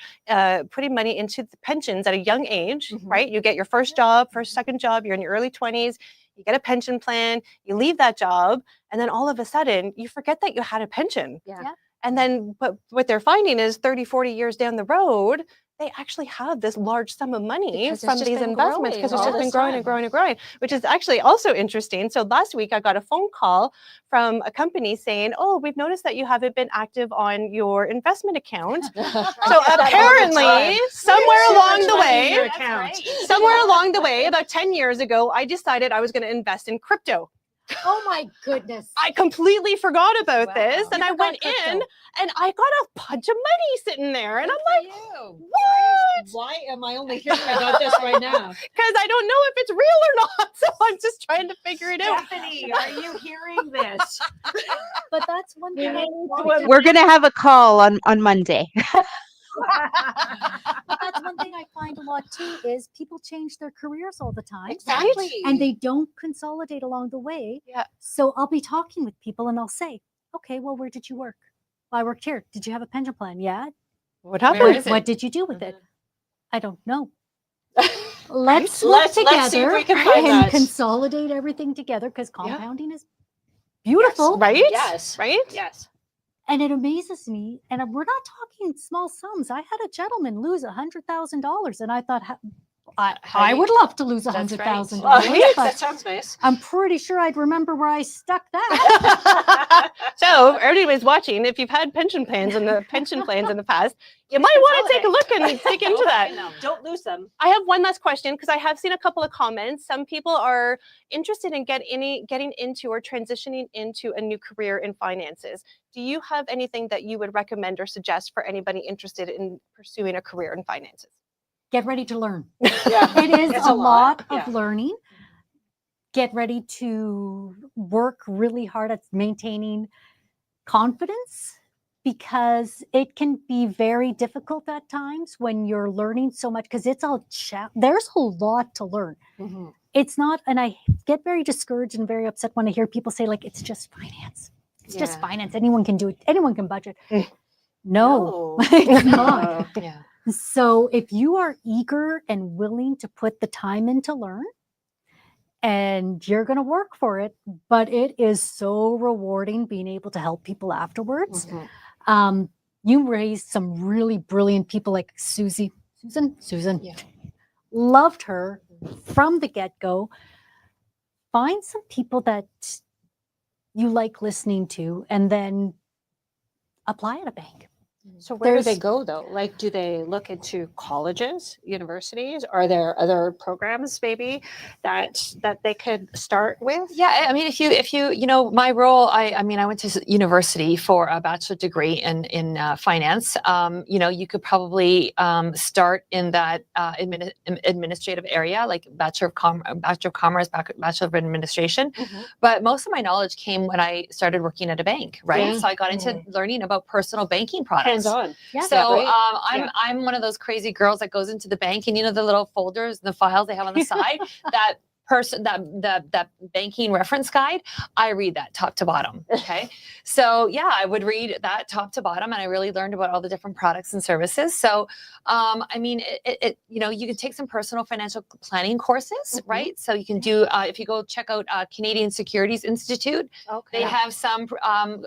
Speaker 10: putting money into the pensions at a young age, right? You get your first job, second job, you're in your early 20s, you get a pension plan, you leave that job, and then all of a sudden you forget that you had a pension.
Speaker 5: Yeah.
Speaker 10: And then but what they're finding is 30, 40 years down the road, they actually have this large sum of money
Speaker 5: Because it's
Speaker 10: from
Speaker 5: just
Speaker 10: these
Speaker 5: been
Speaker 10: investments because it's
Speaker 5: growing
Speaker 10: just
Speaker 5: all
Speaker 10: been
Speaker 5: this
Speaker 10: growing
Speaker 5: time.
Speaker 10: and growing and growing, which is actually also interesting. So last week I got a phone call from a company saying, oh, we've noticed that you haven't been active on your investment account. So apparently somewhere along the way, about 10 years ago, I decided I was going to invest in crypto.
Speaker 7: Oh my goodness.
Speaker 10: I completely forgot about this, and
Speaker 7: You
Speaker 10: I
Speaker 7: forgot
Speaker 10: went
Speaker 7: crypto.
Speaker 10: in and I got a bunch of money sitting there, and I'm like,
Speaker 5: What? Why am I only hearing about this right now?
Speaker 10: because I don't know if it's real or not, so I'm just trying to figure it out.
Speaker 5: Stephanie, are you hearing this?
Speaker 7: But that's one thing.
Speaker 8: We're gonna have a call on Monday.
Speaker 7: But that's one thing I find a lot too is people change their careers all the time.
Speaker 5: Exactly.
Speaker 7: And they don't consolidate along the way.
Speaker 10: Yeah.
Speaker 7: So I'll be talking with people and I'll say, okay, well, where did you work? Well, I worked here. Did you have a pension plan? Yeah.
Speaker 10: What
Speaker 6: Where
Speaker 10: happened?
Speaker 6: is it?
Speaker 7: What did you do with it? I don't know. Let's work
Speaker 5: Let's see if
Speaker 7: together
Speaker 5: we can find
Speaker 7: and
Speaker 5: that.
Speaker 7: consolidate everything together because compounding is beautiful.
Speaker 10: Right?
Speaker 5: Yes.
Speaker 10: Right?
Speaker 5: Yes.
Speaker 7: And it amazes me. And we're not talking small sums. I had a gentleman lose $100,000, and I thought, I would love to lose $100,000.
Speaker 5: That
Speaker 7: But
Speaker 5: sounds nice.
Speaker 7: I'm pretty sure I'd remember where I stuck that.
Speaker 10: So everybody's watching. If you've had pension plans in the past, you might want to take a look and dig into that.
Speaker 5: Don't lose them.
Speaker 10: I have one last question because I have seen a couple of comments. Some people are interested in getting into or transitioning into a new career in finances. Do you have anything that you would recommend or suggest for anybody interested in pursuing a career in finances?
Speaker 7: Get ready to learn.
Speaker 5: Yeah.
Speaker 7: It is
Speaker 5: It's
Speaker 7: a lot
Speaker 5: Yeah.
Speaker 7: of learning. Get ready to work really hard at maintaining confidence because it can be very difficult at times when you're learning so much because it's all there's a lot to learn.
Speaker 5: Mm-hmm.
Speaker 7: It's not, and I get very discouraged and very upset when I hear people say like, it's just finance. It's just finance. Anyone can do it. Anyone can budget. No, it's not.
Speaker 6: Yeah.
Speaker 7: So if you are eager and willing to put the time in to learn, and you're going to work for it, but it is so rewarding being able to help people afterwards. You raised some really brilliant people like Susan.
Speaker 6: Yeah.
Speaker 7: Loved her from the get-go. find some people that you like listening to and then apply at a bank.
Speaker 5: So where do they
Speaker 7: There's-
Speaker 5: go though? Like, do they look into colleges, universities? Are there other programs maybe that they could start with?
Speaker 6: Yeah, I mean, if you, you know, my role, I mean, I went to university for a bachelor degree in finance. You know, you could probably start in that administrative area, like Bachelor of Commerce, Bachelor of Administration. But most of my knowledge came when I started working at a bank, right?
Speaker 5: Yeah.
Speaker 6: So I got into learning about personal banking products.
Speaker 5: Hands-on.
Speaker 7: Yeah.
Speaker 6: So
Speaker 5: right?
Speaker 6: I'm one of those crazy girls that goes into the bank, and you know the little folders and the files they have on the side, that banking reference guide, I read that top to bottom. Okay. So yeah, I would read that top to bottom, and I really learned about all the different products and services. So I mean, you know, you can take some personal financial planning courses, right? So you can do, if you go check out Canadian Securities Institute, they have some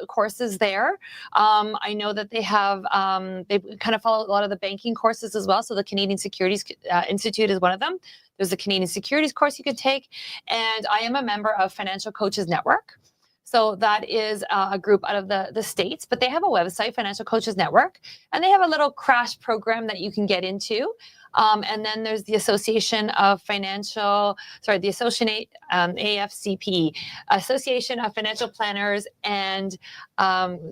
Speaker 6: courses there. I know that they have, they kind of follow a lot of the banking courses as well. So the Canadian Securities Institute is one of them. There's a Canadian Securities course you could take. And I am a member of Financial Coaches Network. So that is a group out of the States, but they have a website, Financial Coaches Network, and they have a little crash program that you can get into. And then there's the Association of the AFCP, Association of Financial Planners and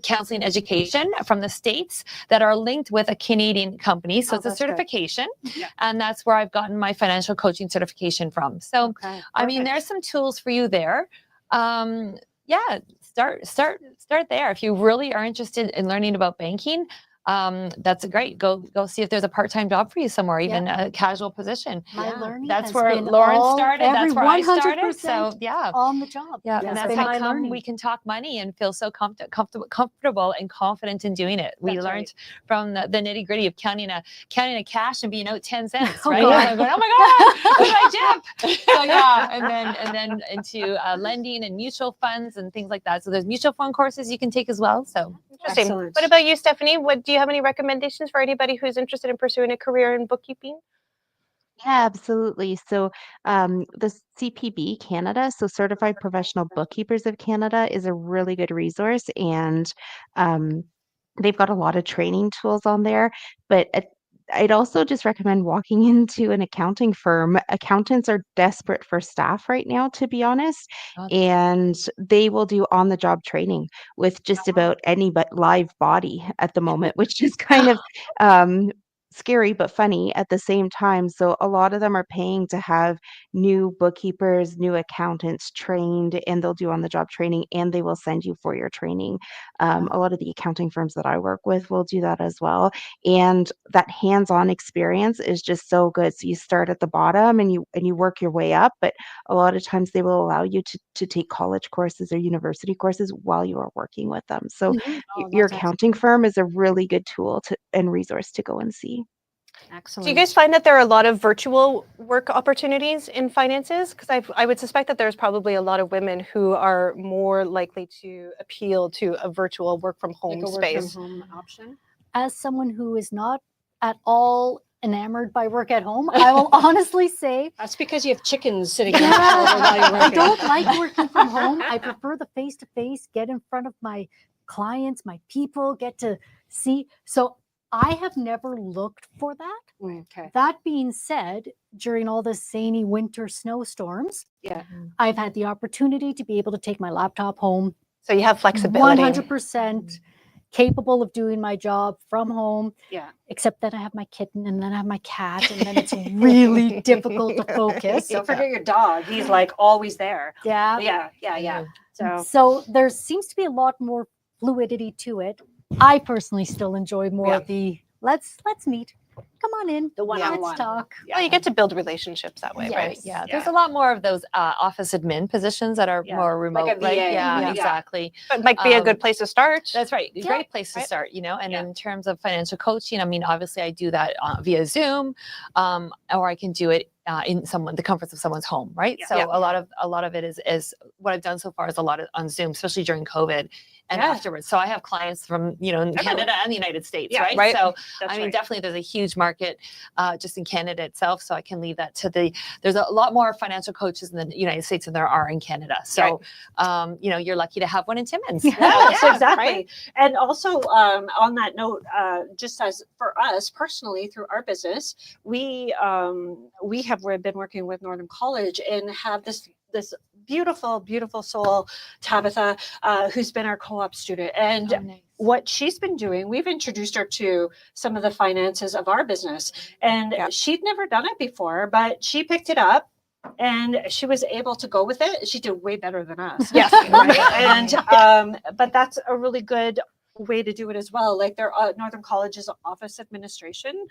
Speaker 6: Counseling Education from the States, that are linked with a Canadian company. So it's a certification, and that's where I've gotten my financial coaching certification from. So, I mean, there's some tools for you there. Yeah, start there. If you really are interested in learning about banking, that's great. Go see if there's a part-time job for you somewhere, even a casual position.
Speaker 7: My learning
Speaker 6: That's
Speaker 7: has
Speaker 6: where
Speaker 7: been
Speaker 6: Lauren
Speaker 7: all-
Speaker 6: started.
Speaker 7: every
Speaker 6: That's where I started.
Speaker 7: 100%
Speaker 6: So yeah,
Speaker 7: on the job.
Speaker 6: yeah,
Speaker 7: That's
Speaker 6: and that's
Speaker 7: been
Speaker 6: how
Speaker 7: my
Speaker 6: come
Speaker 7: learning.
Speaker 6: we can talk money and feel so comfortable and confident in doing it. We learned from the nitty-gritty of counting a cash and being out 10 cents, right?
Speaker 7: God.
Speaker 6: I'm going, oh my God, what did I dip? So yeah, and then into lending and mutual funds and things like that. So there's mutual fund courses you can take as well. So
Speaker 10: Interesting.
Speaker 5: Excellent.
Speaker 10: What about you, Stephanie? Do you have any recommendations for anybody who's interested in pursuing a career in bookkeeping?
Speaker 8: Yeah, absolutely. So, the CPB Canada, so Certified Professional Bookkeepers of Canada, is a really good resource, and they've got a lot of training tools on there. But I'd also just recommend walking into an accounting firm. Accountants are desperate for staff right now, to be honest, and they will do on-the-job training with just about any but live body at the moment, which is kind of scary but funny at the same time. So a lot of them are paying to have new bookkeepers, new accountants trained, and they'll do on-the-job training, and they will send you for your training. A lot of the accounting firms that I work with will do that as well. And that hands-on experience is just so good. So you start at the bottom and you work your way up, but a lot of times they will allow you to take college courses or university courses while you are working with them. So your accounting firm is a really good tool and resource to go and see.
Speaker 5: Excellent.
Speaker 10: Do you guys find that there are a lot of virtual work opportunities in finances? Because I would suspect that there's probably a lot of women who are more likely to appeal to a virtual work from home
Speaker 5: like a
Speaker 10: space.
Speaker 5: work from home option?
Speaker 7: As someone who is not at all enamored by work at home, I will honestly say
Speaker 5: That's because you have chickens sitting on the counter while you're
Speaker 7: I
Speaker 5: working.
Speaker 7: don't like working from home. I prefer the face-to-face, get in front of my clients, my people, get to see. So I have never looked for that.
Speaker 5: Okay.
Speaker 7: That being said, during all the zany winter snowstorms, I've had the opportunity to be able to take my laptop home.
Speaker 10: So you have flexibility.
Speaker 7: 100% capable of doing my job from home.
Speaker 5: Yeah.
Speaker 7: Except that I have my kitten and then I have my cat, and then it's really difficult to focus.
Speaker 5: Don't forget your dog. He's like always there.
Speaker 7: Yeah.
Speaker 5: Yeah.
Speaker 7: So there seems to be a lot more fluidity to it. I personally still enjoy more of the let's meet. Come on in.
Speaker 5: The one-on-one.
Speaker 7: Let's talk.
Speaker 10: Well, you get to build relationships that way, right?
Speaker 7: Yes.
Speaker 6: yeah, there's a lot more of those office admin positions that are more remote.
Speaker 5: Like a
Speaker 6: right?
Speaker 5: VA.
Speaker 6: Yeah,
Speaker 5: Yeah.
Speaker 6: exactly.
Speaker 10: But it might be a good place to start.
Speaker 6: That's right. A great place to
Speaker 10: Right.
Speaker 6: start, you know. And in terms of financial coaching, I mean, obviously I do that via Zoom, or I can do it in the comforts of someone's home, right?
Speaker 5: Yeah.
Speaker 6: So
Speaker 10: Yeah.
Speaker 6: a lot of it is what I've done so far is a lot of on Zoom, especially during COVID and
Speaker 5: Yeah.
Speaker 6: afterwards. So I have clients from, you know, in Canada and the United States,
Speaker 5: Yeah,
Speaker 6: right?
Speaker 10: right.
Speaker 6: So
Speaker 5: That's
Speaker 6: I mean,
Speaker 5: right.
Speaker 6: definitely there's a huge market just in Canada itself. So I can leave that to there's a lot more financial coaches in the United States than there are in Canada. So, you know, you're lucky to have one in Timmins.
Speaker 5: Yes,
Speaker 10: Yeah,
Speaker 5: exactly.
Speaker 10: right.
Speaker 5: And also, on that note, just as for us personally, through our business, we've been working with Northern College and have this beautiful soul, Tabitha, who's been our co-op student. And
Speaker 6: Oh, nice.
Speaker 5: what she's been doing, we've introduced her to some of the finances of our business, and
Speaker 10: Yeah.
Speaker 5: she'd never done it before, but she picked it up. And she was able to go with it. She did way better than us.
Speaker 10: Yes.
Speaker 5: Right? And but that's a really good way to do it as well. Like their Northern College's office administration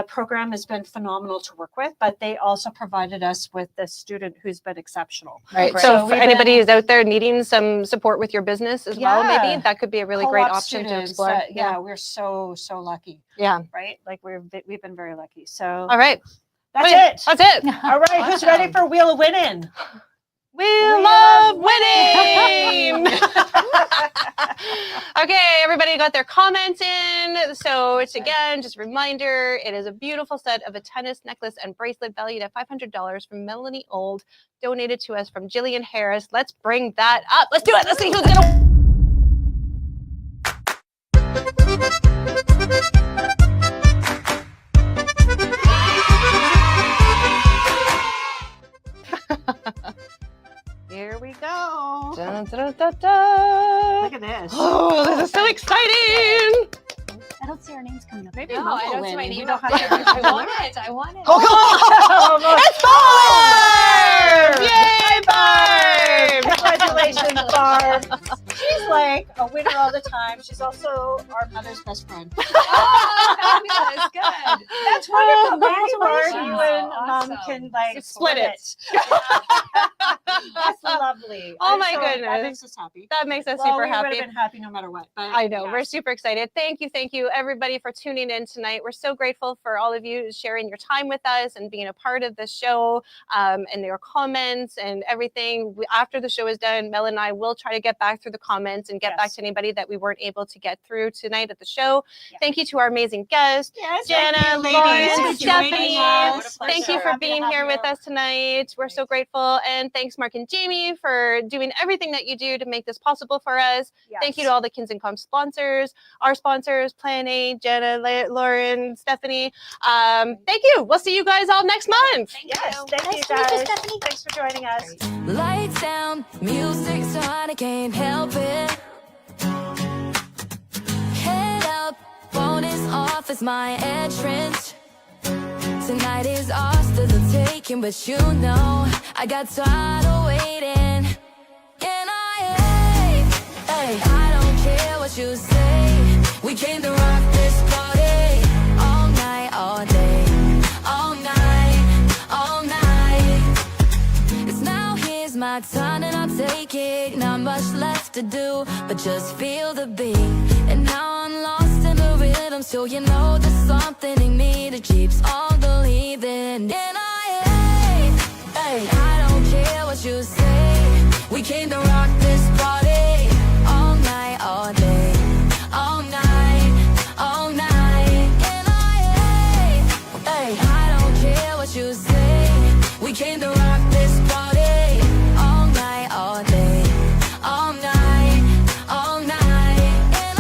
Speaker 5: program has been phenomenal to work with, but they also provided us with a student who's been exceptional.
Speaker 10: Right.
Speaker 6: Right.
Speaker 10: So
Speaker 5: So
Speaker 10: for
Speaker 5: we've
Speaker 10: anybody
Speaker 5: been-
Speaker 10: who's out there needing some support with your business as well,
Speaker 5: Yeah.
Speaker 10: maybe that could be a really great
Speaker 5: Co-op
Speaker 10: option to
Speaker 5: students,
Speaker 10: explore.
Speaker 5: yeah, we're so lucky,
Speaker 10: Yeah.
Speaker 5: right? Like we've been very lucky. So
Speaker 10: All right.
Speaker 5: that's
Speaker 10: Wait,
Speaker 5: it.
Speaker 10: That's it.
Speaker 5: All right, who's ready for Wheel of Winning?
Speaker 10: We love winning. Okay, everybody got their comments in. So it's again, just a reminder, it is a beautiful set of a tennis necklace and bracelet valued at $500 from Melanie Auld, donated to us from Jillian Harris. Let's bring that up. Let's do it. Let's see who's gonna.
Speaker 9: Here we go.
Speaker 10: Dun, dun, dun, dun.
Speaker 9: Look at this.
Speaker 10: Oh, this is so exciting.
Speaker 7: I don't see our names coming up.
Speaker 9: Maybe
Speaker 6: No,
Speaker 9: Mom
Speaker 6: I
Speaker 9: will
Speaker 6: don't
Speaker 9: win
Speaker 6: see my
Speaker 9: and
Speaker 6: name
Speaker 9: we don't
Speaker 6: up
Speaker 9: have
Speaker 6: there.
Speaker 9: to
Speaker 6: I want it. I want it.
Speaker 10: Oh, come on. It's Barb! Yay, Barb!
Speaker 5: Congratulations, Barb. She's like a winner all the time. She's also our mother's best friend.
Speaker 6: Oh, fabulous. Good.
Speaker 5: That's wonderful. Maybe Barb,
Speaker 6: Congratulations.
Speaker 5: you and Mom
Speaker 6: Awesome.
Speaker 5: can like
Speaker 10: Split it.
Speaker 5: That's lovely.
Speaker 10: Oh my
Speaker 5: That
Speaker 10: goodness.
Speaker 5: makes us happy.
Speaker 10: That makes us
Speaker 5: Well,
Speaker 10: super
Speaker 5: we would
Speaker 10: happy.
Speaker 5: have been happy no matter what. But
Speaker 10: I know.
Speaker 5: yeah.
Speaker 10: We're super excited. Thank you, everybody, for tuning in tonight. We're so grateful for all of you sharing your time with us and being a part of the show, and your comments and everything. After the show is done, Mel and I will try to get back through the comments and get back
Speaker 5: Yes.
Speaker 10: to anybody that we weren't able to get through tonight at the show.
Speaker 5: Yeah.
Speaker 10: Thank you to our amazing guests,
Speaker 5: Yes,
Speaker 10: Jenna,
Speaker 5: thank you,
Speaker 10: Lauren,
Speaker 5: ladies, for joining
Speaker 10: Stephanie.
Speaker 5: us.
Speaker 10: Thank you
Speaker 5: We're
Speaker 10: for
Speaker 5: happy to
Speaker 10: being
Speaker 5: have
Speaker 10: here with
Speaker 5: you.
Speaker 10: us tonight. We're so grateful. And thanks, Mark and Jamie, for doing everything that you do to make this possible for us. Thank you to all the Kins and Com sponsors, our sponsors, Plan A, Jenna, Lauren, Stephanie. Thank you. We'll see you guys all next month.
Speaker 5: Yes, thank you
Speaker 7: Nice to meet you,
Speaker 5: guys.
Speaker 7: Stephanie.
Speaker 5: Thanks for joining us.
Speaker 3: Lights down, music so I can't help it. Head up, phone is off, it's my entrance. Tonight is ours to the taking, but you know I got tired of waiting. And I don't care what you say. We came to rock this party all night, all day, all night, all night. It's now here's my time and I'll take it. Not much left to do, but just feel the beat. And now I'm lost in the rhythm, so you know there's something in me that keeps on believing. And I don't care what you say. We came to rock this party all night, all day, all night, all night. And I don't care what you say. We came to rock this party all night, all day, all night, all night. And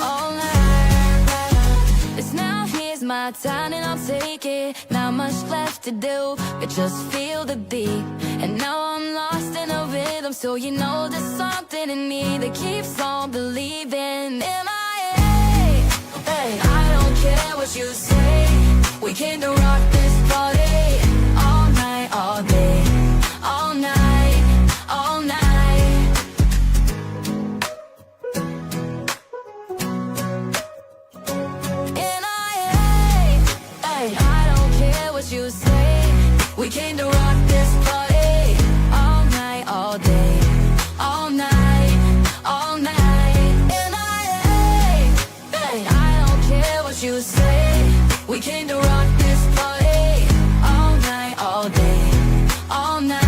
Speaker 3: all night. It's now here's my time and I'll take it. Not much left to do, but just feel the beat. And now I'm lost in a rhythm, so you know there's something in me that keeps on believing. I don't care what you say. We came to rock this party all night, all day, all night, all night. And I don't care what you say. We came to rock this party all night, all day, all night, all night.